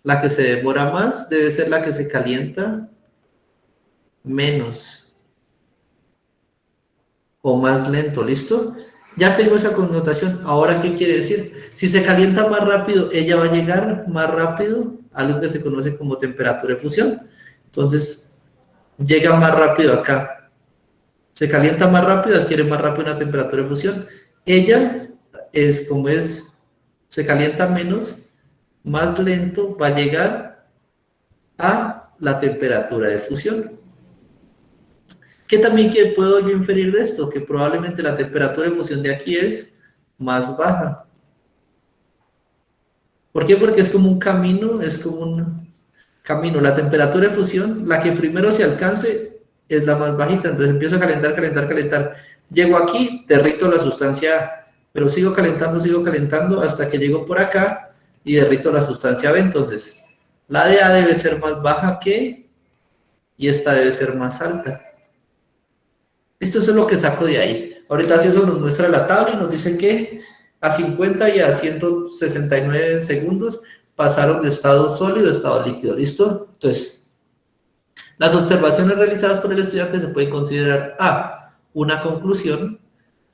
la que se demora más, debe ser la que se calienta menos o más lento. ¿Listo? Ya tengo esa connotación. Ahora, ¿qué quiere decir? Si se calienta más rápido, ella va a llegar más rápido a algo que se conoce como temperatura de fusión. Entonces, llega más rápido acá. Se calienta más rápido, adquiere más rápido una temperatura de fusión. Ella es como es, se calienta menos, más lento, va a llegar a la temperatura de fusión. ¿Qué también puedo yo inferir de esto? Que probablemente la temperatura de fusión de aquí es más baja. ¿Por qué? Porque es como un camino, La temperatura de fusión, la que primero se alcance es la más bajita, entonces empiezo a calentar. Llego aquí, derrito la sustancia A, pero sigo calentando hasta que llego por acá y derrito la sustancia B. Entonces, la de A debe ser más baja que, y esta debe ser más alta. Esto es lo que saco de ahí. Ahorita si eso nos muestra la tabla y nos dice que a 50 y a 169 segundos pasaron de estado sólido a estado líquido. ¿Listo? Entonces, las observaciones realizadas por el estudiante se pueden considerar A, una conclusión,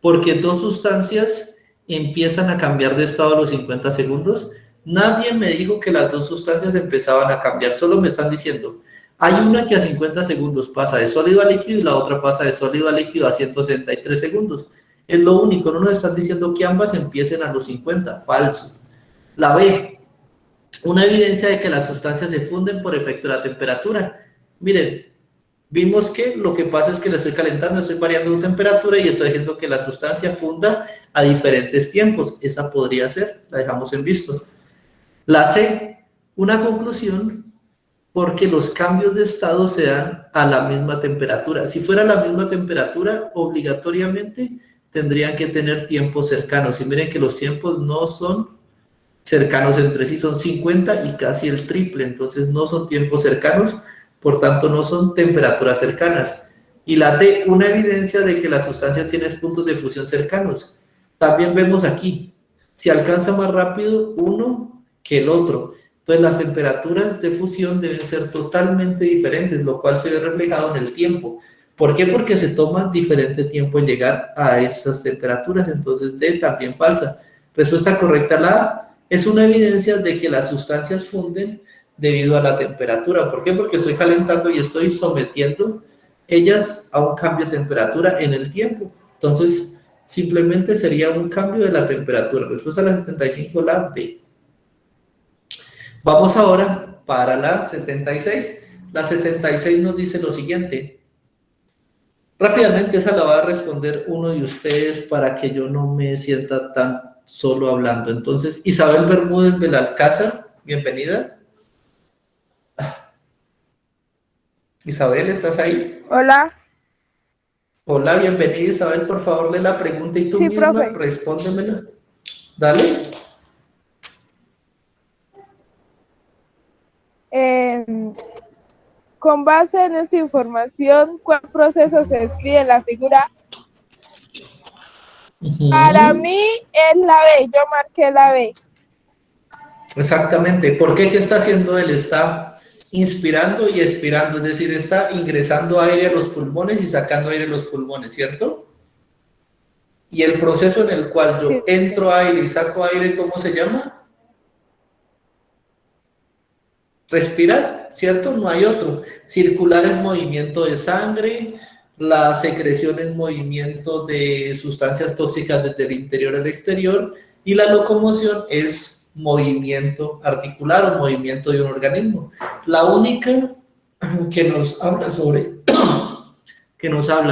porque dos sustancias empiezan a cambiar de estado a los 50 segundos. Nadie me dijo que las dos sustancias empezaban a cambiar, solo me están diciendo, hay una que a 50 segundos pasa de sólido a líquido y la otra pasa de sólido a líquido a 163 segundos. Es lo único, no nos están diciendo que ambas empiecen a los 50, falso. La B, una evidencia de que las sustancias se funden por efecto de la temperatura. Miren, vimos que lo que pasa es que le estoy calentando, estoy variando de temperatura y estoy haciendo que la sustancia funda a diferentes tiempos. Esa podría ser, la dejamos en visto. La C, una conclusión, porque los cambios de estado se dan a la misma temperatura. Si fuera la misma temperatura, obligatoriamente tendrían que tener tiempos cercanos. Y miren que los tiempos no son cercanos entre sí, son 50 y casi el triple. Entonces no son tiempos cercanos, por tanto no son temperaturas cercanas. Y la D, una evidencia de que las sustancias tienen puntos de fusión cercanos. También vemos aquí, si alcanza más rápido uno que el otro. Entonces las temperaturas de fusión deben ser totalmente diferentes, lo cual se ve reflejado en el tiempo. ¿Por qué? Porque se toma diferente tiempo en llegar a esas temperaturas, entonces D también falsa. Respuesta correcta, la A, es una evidencia de que las sustancias funden debido a la temperatura. ¿Por qué? Porque estoy calentando y estoy sometiendo ellas a un cambio de temperatura en el tiempo. Entonces, simplemente sería un cambio de la temperatura. Respuesta a la 75, la B. Vamos ahora para la 76. La 76 nos dice lo siguiente. Rápidamente esa la va a responder uno de ustedes para que yo no me sienta tan solo hablando. Entonces, Isabel Bermúdez Belalcázar, bienvenida. Isabel, ¿estás ahí? Hola, Hola, bienvenida Isabel, por favor lee la pregunta y tú sí, misma profe. respóndemela. Dale. Con base en esta información, ¿cuál proceso se describe en la figura? Para mí es la B, yo marqué la B. Exactamente. ¿Por qué? ¿Qué está haciendo él? Está inspirando y expirando, es decir, está ingresando aire a los pulmones y sacando aire a los pulmones, ¿cierto? Y el proceso en el cual yo Sí. entro aire y saco aire, ¿cómo se llama? Respirar, ¿cierto? No hay otro. Circular es movimiento de sangre, la secreción es movimiento de sustancias tóxicas desde el interior al exterior y la locomoción es movimiento articular o movimiento de un organismo. La única que nos habla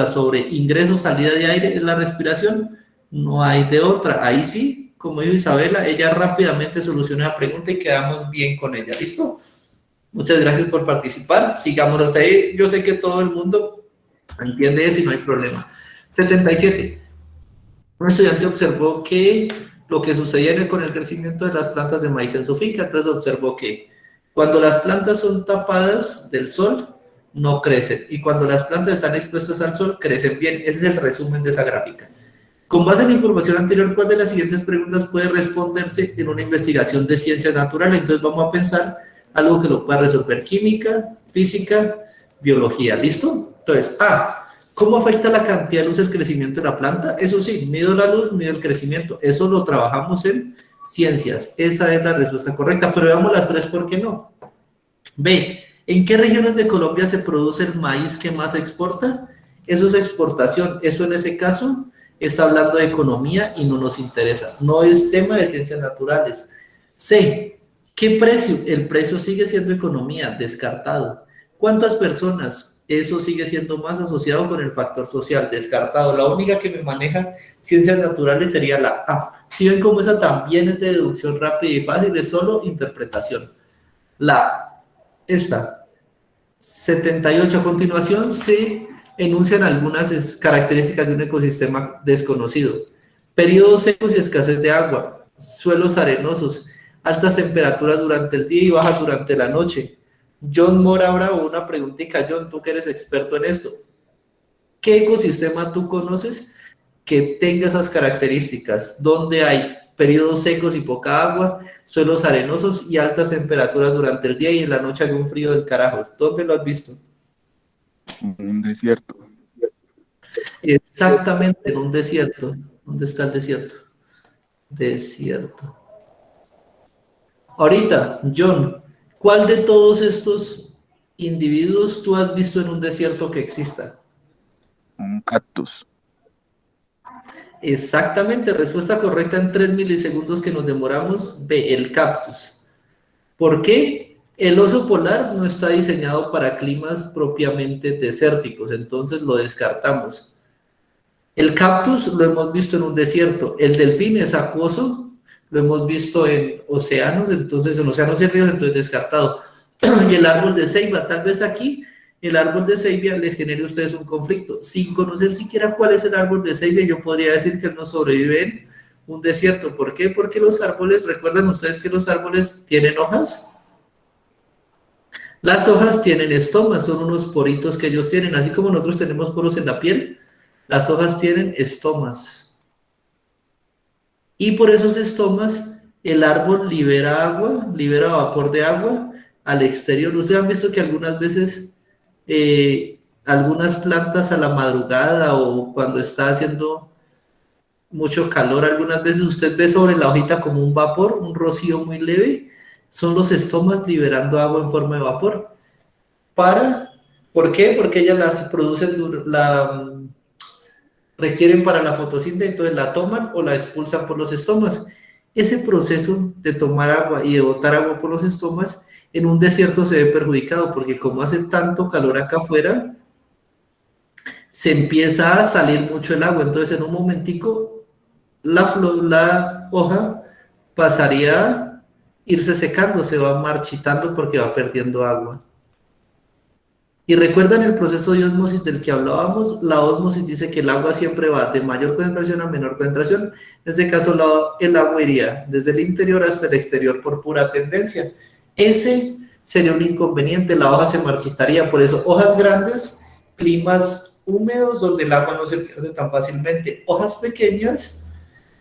sobre ingreso, salida de aire es la respiración, no hay de otra. Ahí sí, como dijo Isabela, ella rápidamente soluciona la pregunta y quedamos bien con ella. ¿Listo? Muchas gracias por participar. Sigamos hasta ahí. Yo sé que todo el mundo entiende eso y no hay problema. 77. Un estudiante observó que lo que sucedía con el crecimiento de las plantas de maíz en su finca. Entonces observó que cuando las plantas son tapadas del sol, no crecen. Y cuando las plantas están expuestas al sol, crecen bien. Ese es el resumen de esa gráfica. Con base en la información anterior, ¿cuál de las siguientes preguntas puede responderse en una investigación de ciencias naturales? Entonces vamos a pensar algo que lo pueda resolver: química, física, biología. ¿Listo? Entonces, A, ¿cómo afecta la cantidad de luz el crecimiento de la planta? Eso sí, mido la luz, mido el crecimiento. Eso lo trabajamos en ciencias. Esa es la respuesta correcta, pero veamos las tres, ¿por qué no? B, ¿en qué regiones de Colombia se produce el maíz que más se exporta? Eso es exportación. Eso en ese caso está hablando de economía y no nos interesa. No es tema de ciencias naturales. C, ¿qué precio? El precio sigue siendo economía, descartado. ¿Cuántas personas? Eso sigue siendo más asociado con el factor social, descartado. La única que me maneja ciencias naturales sería la A. Si ven cómo esa también es de deducción rápida y fácil, es solo interpretación. Esta, 78. A continuación se enuncian algunas características de un ecosistema desconocido: periodos secos y escasez de agua, suelos arenosos, altas temperaturas durante el día y bajas durante la noche. John Mora, ahora una preguntita. John, tú que eres experto en esto, ¿qué ecosistema tú conoces que tenga esas características? ¿Dónde hay periodos secos y poca agua, suelos arenosos y altas temperaturas durante el día y en la noche hay un frío del carajo? ¿Dónde lo has visto? Un desierto. Exactamente, en un desierto. ¿Dónde está el desierto? Desierto. Ahorita, John, ¿cuál de todos estos individuos tú has visto en un desierto que exista? Un cactus. Exactamente, respuesta correcta en 3 milisegundos que nos demoramos. B, el cactus. ¿Por qué? El oso polar no está diseñado para climas propiamente desérticos, entonces lo descartamos. El cactus lo hemos visto en un desierto. El delfín es acuoso, lo hemos visto en océanos, entonces en océanos y ríos, entonces descartado. Y el árbol de ceiba, tal vez aquí el árbol de ceiba les genere a ustedes un conflicto. Sin conocer siquiera cuál es el árbol de ceiba, yo podría decir que no sobrevive en un desierto. ¿Por qué? Porque los árboles, ¿recuerdan ustedes que los árboles tienen hojas? Las hojas tienen estomas, son unos poritos que ellos tienen, así como nosotros tenemos poros en la piel, las hojas tienen estomas. Y por esos estomas, el árbol libera agua, libera vapor de agua al exterior. Ustedes han visto que algunas veces algunas plantas a la madrugada o cuando está haciendo mucho calor, algunas veces usted ve sobre la hojita como un vapor, un rocío muy leve, son los estomas liberando agua en forma de vapor. ¿Por qué? Porque ellas las producen, requieren para la fotosíntesis, entonces la toman o la expulsan por los estomas. Ese proceso de tomar agua y de botar agua por los estomas en un desierto se ve perjudicado porque como hace tanto calor acá afuera, se empieza a salir mucho el agua, entonces en un momentico la hoja pasaría a irse secando, se va marchitando porque va perdiendo agua. Y recuerdan el proceso de ósmosis del que hablábamos, la ósmosis dice que el agua siempre va de mayor concentración a menor concentración, en este caso el agua iría desde el interior hasta el exterior por pura tendencia. Ese sería un inconveniente, la hoja se marchitaría, por eso hojas grandes, climas húmedos donde el agua no se pierde tan fácilmente, hojas pequeñas,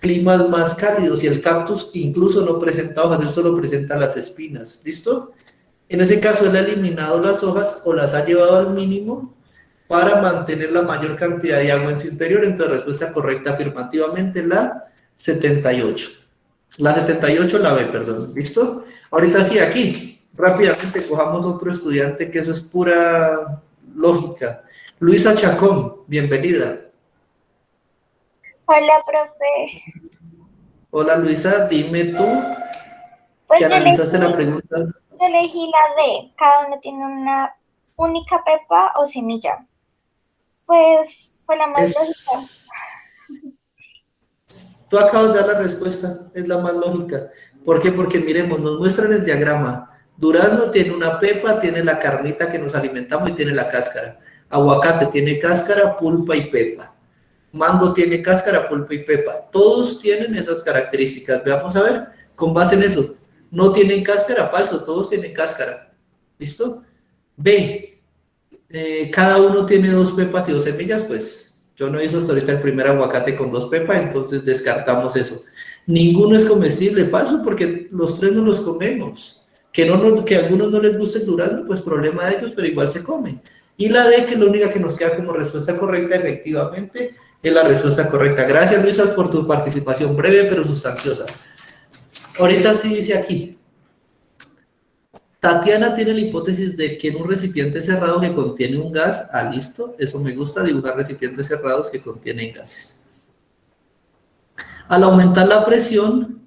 climas más cálidos y el cactus incluso no presenta hojas, él solo presenta las espinas, ¿listo? En ese caso, él ha eliminado las hojas o las ha llevado al mínimo para mantener la mayor cantidad de agua en su interior. Entonces, respuesta correcta afirmativamente, la 78. La 78, la B, perdón. ¿Listo? Ahorita sí, aquí, rápidamente cojamos otro estudiante que eso es pura lógica. Luisa Chacón, bienvenida. Hola, profe. Hola, Luisa, dime tú Pues que yo analizaste la elegí, pregunta. yo elegí la D. Cada uno tiene una única pepa o semilla. Pues fue la más lógica. Tú acabas de dar la respuesta, es la más lógica. ¿Por qué? Porque miremos, nos muestran el diagrama. Durazno tiene una pepa, tiene la carnita que nos alimentamos y tiene la cáscara. Aguacate tiene cáscara, pulpa y pepa. Mango tiene cáscara, pulpa y pepa. Todos tienen esas características. Veamos a ver, con base en eso. No tienen cáscara, falso, todos tienen cáscara. ¿Listo? B. Cada uno tiene 2 pepas y 2 semillas, pues yo no hice hasta ahorita el primer aguacate con 2 pepas, entonces descartamos eso. Ninguno es comestible, falso, porque los 3 no los comemos. Que a algunos no les guste el durazno, pues problema de ellos, pero igual se come. Y la D, que es la única que nos queda como respuesta correcta, efectivamente, es la respuesta correcta. Gracias, Luisa, por tu participación breve pero sustanciosa. Ahorita sí dice aquí. Tatiana tiene la hipótesis de que en un recipiente cerrado que contiene un gas, listo, eso me gusta, dibujar recipientes cerrados que contienen gases. Al aumentar la presión,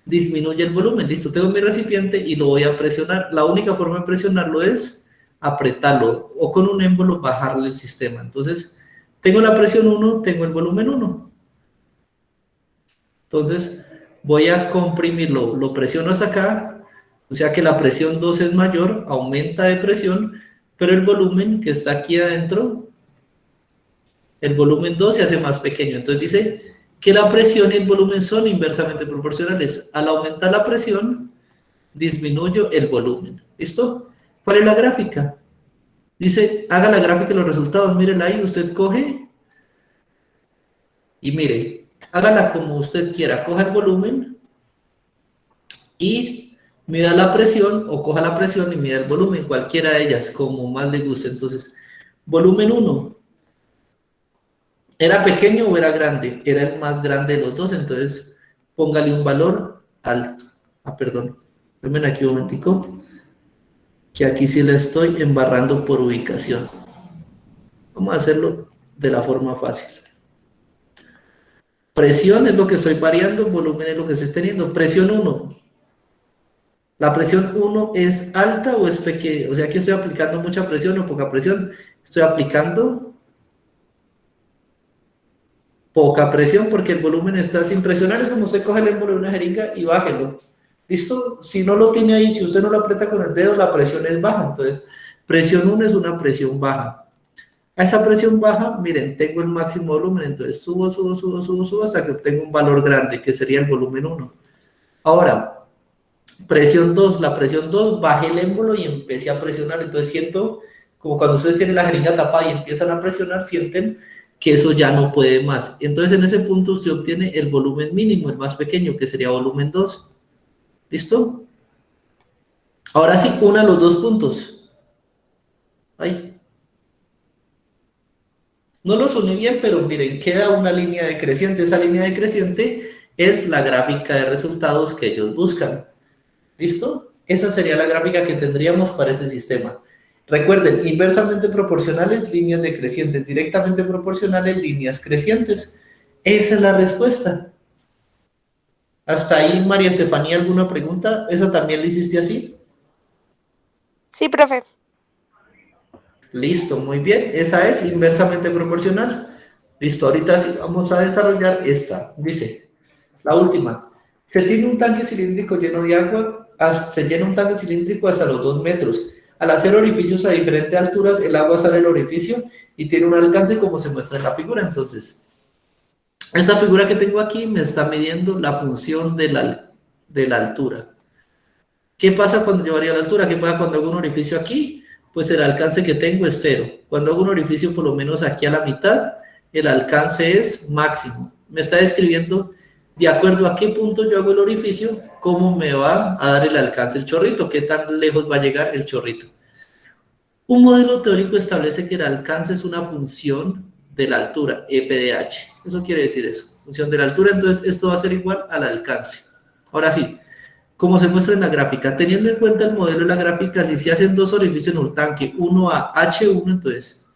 disminuye el volumen, listo, tengo mi recipiente y lo voy a presionar. La única forma de presionarlo es apretarlo o con un émbolo bajarle el sistema. Entonces, tengo la presión 1, tengo el volumen 1. Entonces, voy a comprimirlo, lo presiono hasta acá. O sea que la presión 2 es mayor, aumenta de presión, pero el volumen que está aquí adentro, el volumen 2 se hace más pequeño. Entonces dice que la presión y el volumen son inversamente proporcionales. Al aumentar la presión, disminuyo el volumen. ¿Listo? ¿Cuál es la gráfica? Dice, haga la gráfica de los resultados. Mírenla ahí, usted coge y mire, hágala como usted quiera. Coja el volumen y mida la presión o coja la presión y mida el volumen, cualquiera de ellas, como más le guste. Entonces, volumen 1, ¿era pequeño o era grande? Era el más grande de los dos, entonces póngale un valor alto. Perdón, ven aquí un momentico, que aquí sí la estoy embarrando por ubicación. Vamos a hacerlo de la forma fácil. Presión es lo que estoy variando, volumen es lo que estoy teniendo. Presión 1. ¿La presión 1 es alta o es pequeña? O sea, que estoy aplicando mucha presión o poca presión. Estoy aplicando poca presión porque el volumen está sin presionar. Es como usted coge el émbolo de una jeringa y bájelo. ¿Listo? Si no lo tiene ahí, si usted no lo aprieta con el dedo, la presión es baja. Entonces, presión 1 es una presión baja. A esa presión baja, miren, tengo el máximo volumen. Entonces, subo hasta que obtengo un valor grande, que sería el volumen 1. Ahora, presión 2, la presión 2, bajé el émbolo y empecé a presionar, entonces siento, como cuando ustedes tienen la jeringa tapada y empiezan a presionar, sienten que eso ya no puede más. Entonces en ese punto usted obtiene el volumen mínimo, el más pequeño, que sería volumen 2. ¿Listo? Ahora sí, una los dos puntos. Ahí. No los uní bien, pero miren, queda una línea decreciente. Esa línea decreciente es la gráfica de resultados que ellos buscan. ¿Listo? Esa sería la gráfica que tendríamos para ese sistema. Recuerden, inversamente proporcionales, líneas decrecientes, directamente proporcionales, líneas crecientes. Esa es la respuesta. Hasta ahí, María Estefanía, ¿alguna pregunta? ¿Esa también la hiciste así? Sí, profe. Listo, muy bien. Esa es inversamente proporcional. Listo, ahorita sí vamos a desarrollar esta. Dice, la última. Se tiene un tanque cilíndrico lleno de agua, se llena un tanque cilíndrico hasta los 2 metros. Al hacer orificios a diferentes alturas, el agua sale del orificio y tiene un alcance como se muestra en la figura. Entonces, esta figura que tengo aquí me está midiendo la función de la altura. ¿Qué pasa cuando yo varío la altura? ¿Qué pasa cuando hago un orificio aquí? Pues el alcance que tengo es 0. Cuando hago un orificio por lo menos aquí a la mitad, el alcance es máximo. Me está describiendo de acuerdo a qué punto yo hago el orificio, cómo me va a dar el alcance el chorrito, qué tan lejos va a llegar el chorrito. Un modelo teórico establece que el alcance es una función de la altura, f de h. Eso quiere decir eso, función de la altura, entonces esto va a ser igual al alcance. Ahora sí, como se muestra en la gráfica, teniendo en cuenta el modelo de la gráfica, si se hacen 2 orificios en un tanque, uno a H1, entonces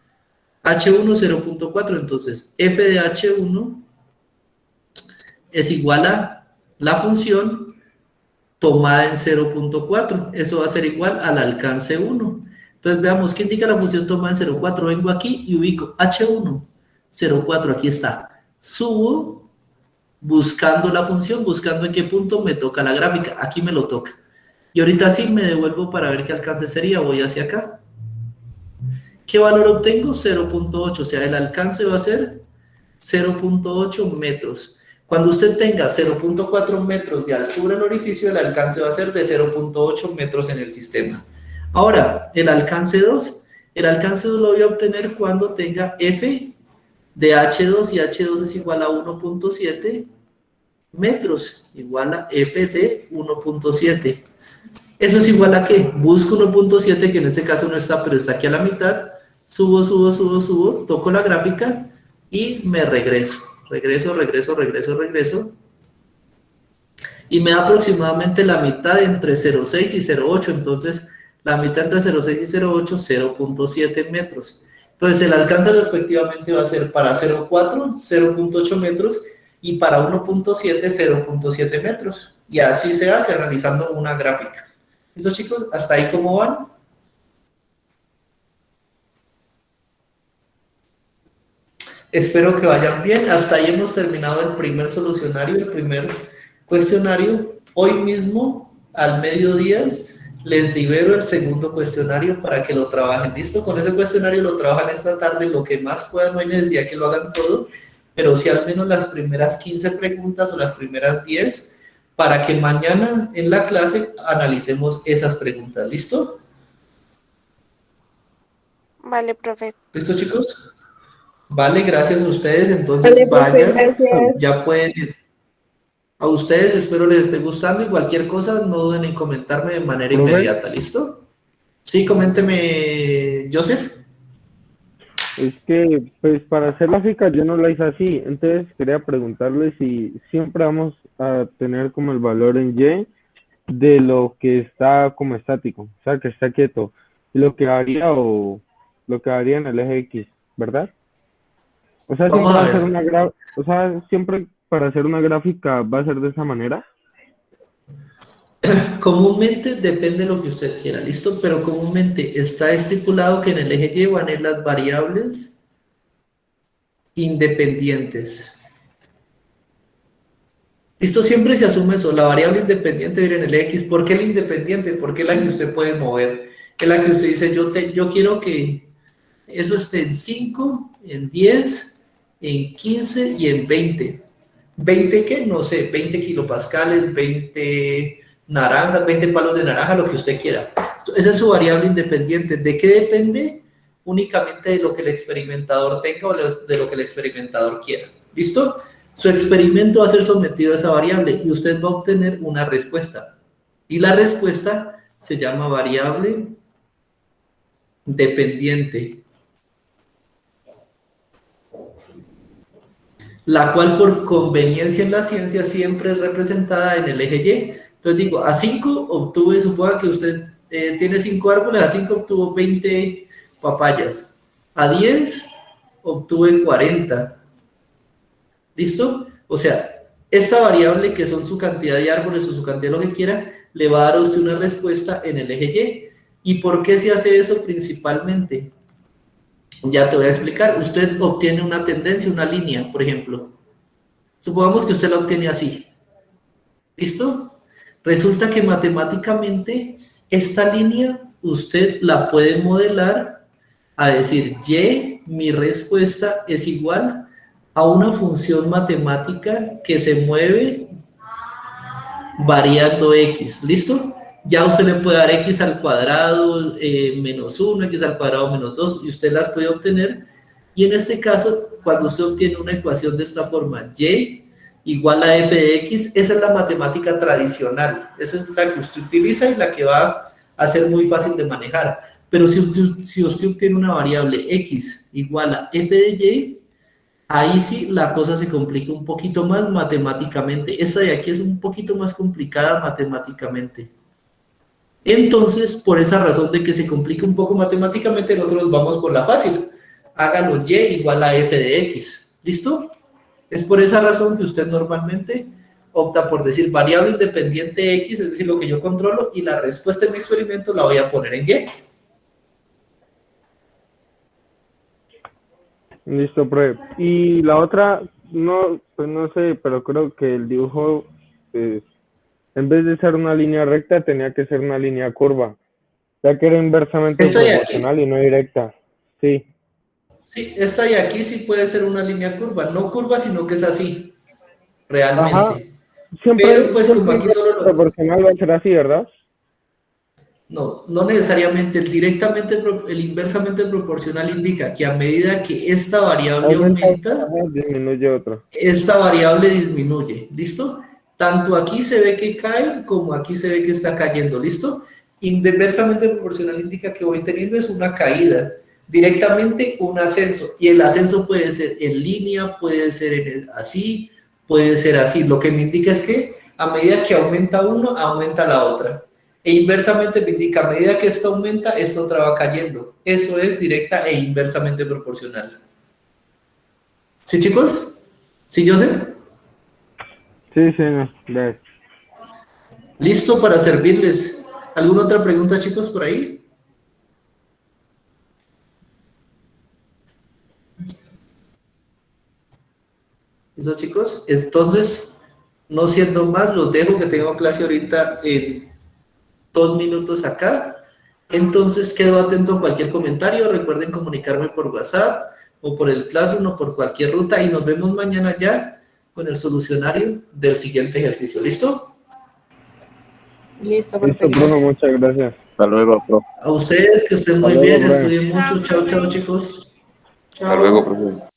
H1 0.4, entonces f de H1 es igual a la función tomada en 0.4, eso va a ser igual al alcance 1. Entonces veamos, ¿qué indica la función tomada en 0.4? Vengo aquí y ubico H1, 0.4, aquí está. Subo buscando la función, buscando en qué punto me toca la gráfica, aquí me lo toca. Y ahorita sí me devuelvo para ver qué alcance sería, voy hacia acá. ¿Qué valor obtengo? 0.8, o sea, el alcance va a ser 0.8 metros. Cuando usted tenga 0.4 metros de altura en el orificio, el alcance va a ser de 0.8 metros en el sistema. Ahora, el alcance 2 lo voy a obtener cuando tenga f de H2 y H2 es igual a 1.7 metros, igual a f de 1.7. ¿Eso es igual a qué? Busco 1.7, que en este caso no está, pero está aquí a la mitad, subo, toco la gráfica y me regreso, y me da aproximadamente la mitad entre 0.6 y 0.8, entonces la mitad entre 0.6 y 0.8, 0.7 metros. Entonces el alcance respectivamente va a ser para 0.4, 0.8 metros y para 1.7, 0.7 metros. Y así se hace analizando una gráfica. ¿Listo, chicos? ¿Hasta ahí cómo van? Espero que vayan bien. Hasta ahí hemos terminado el primer solucionario, el primer cuestionario. Hoy mismo, al mediodía, les libero el segundo cuestionario para que lo trabajen. ¿Listo? Con ese cuestionario lo trabajan esta tarde, lo que más puedan. No hay necesidad que lo hagan todo, pero sí al menos las primeras 15 preguntas o las primeras 10, para que mañana en la clase analicemos esas preguntas. ¿Listo? Vale, profe. ¿Listo, chicos? Vale, gracias a ustedes. Entonces Vale, profe, vayan, gracias. ya pueden ir. A ustedes espero les esté gustando y cualquier cosa no duden en comentarme de manera ¿Profe? inmediata. ¿Listo? Sí, coménteme, Joseph. Es que, pues, para hacer la física yo no la hice así. Entonces, quería preguntarle si siempre vamos a tener como el valor en Y de lo que está como estático, o sea, que está quieto, y lo que haría o lo que haría en el eje X, ¿verdad? O sea, Vamos siempre a va a ser ver. o sea, siempre para hacer una gráfica va a ser de esa manera. Comúnmente depende de lo que usted quiera, ¿listo? Pero comúnmente está estipulado que en el eje Y van a ir las variables independientes. Listo, siempre se asume eso, la variable independiente viene en el X. ¿Por qué la independiente? Porque es la que usted puede mover. Es la que usted dice, yo quiero que eso esté en 5, en 10, en 15 y en 20. ¿20 qué? No sé, 20 kilopascales, 20 naranjas, 20 palos de naranja, lo que usted quiera. Esa es su variable independiente. ¿De qué depende? Únicamente de lo que el experimentador tenga o de lo que el experimentador quiera. ¿Listo? Su experimento va a ser sometido a esa variable y usted va a obtener una respuesta. Y la respuesta se llama variable dependiente. la cual por conveniencia en la ciencia siempre es representada en el eje Y. Entonces digo, a 5 obtuve, suponga que usted tiene 5 árboles, a 5 obtuvo 20 papayas, a 10 obtuve 40. ¿Listo? O sea, esta variable que son su cantidad de árboles o su cantidad de lo que quiera, le va a dar a usted una respuesta en el eje Y. ¿Y por qué se hace eso principalmente? Ya te voy a explicar. Usted obtiene una tendencia, una línea, por ejemplo. Supongamos que usted la obtiene así. ¿Listo? Resulta que matemáticamente esta línea usted la puede modelar a decir, Y, mi respuesta es igual a una función matemática que se mueve variando X. ¿Listo? Ya usted le puede dar X al cuadrado menos 1, X al cuadrado menos 2, y usted las puede obtener. Y en este caso, cuando usted obtiene una ecuación de esta forma, Y igual a f de X, esa es la matemática tradicional. Esa es la que usted utiliza y la que va a ser muy fácil de manejar. Pero si usted obtiene una variable X igual a f de Y, ahí sí la cosa se complica un poquito más matemáticamente. Esta de aquí es un poquito más complicada matemáticamente. Entonces, por esa razón de que se complica un poco matemáticamente, nosotros vamos por la fácil. Hágalo Y igual a f de X. ¿Listo? Es por esa razón que usted normalmente opta por decir variable independiente X, es decir, lo que yo controlo, y la respuesta en mi experimento la voy a poner en Y. Listo, profe. Y la otra, no, pues no sé, pero creo que el dibujo, pues, en vez de ser una línea recta, tenía que ser una línea curva, ya que era inversamente Esta de aquí. proporcional y no directa. Sí. Sí, esta de aquí sí puede ser una línea curva, no curva, sino que es así, realmente. Ajá. Siempre, Pero pues como siempre aquí solo lo... proporcional va a ser así, ¿verdad? No, no necesariamente, el inversamente proporcional indica que a medida que esta variable aumenta, disminuye otro. esta variable disminuye, ¿listo? Tanto aquí se ve que cae, como aquí se ve que está cayendo, ¿listo? Inversamente proporcional indica que voy teniendo es una caída, directamente un ascenso, y el ascenso puede ser en línea, puede ser así, puede ser así. Lo que me indica es que a medida que aumenta uno, aumenta la otra. E inversamente me indica, a medida que esta aumenta, esta otra va cayendo. Eso es directa e inversamente proporcional. ¿Sí, chicos? ¿Sí, Joseph? Sí, no, gracias. Listo para servirles. ¿Alguna otra pregunta, chicos, por ahí? ¿Listo, chicos? Entonces, no siendo más, los dejo, que tengo clase ahorita en 2 minutos acá. Entonces, quedo atento a cualquier comentario. Recuerden comunicarme por WhatsApp o por el Classroom o por cualquier ruta, y nos vemos mañana ya con el solucionario del siguiente ejercicio. ¿Listo? Listo, profe. Listo, profe, muchas gracias. Hasta luego, profe. A ustedes, que estén muy Hasta luego, bien, profe. estudien mucho. Chao, chao, chicos. Hasta luego, profe.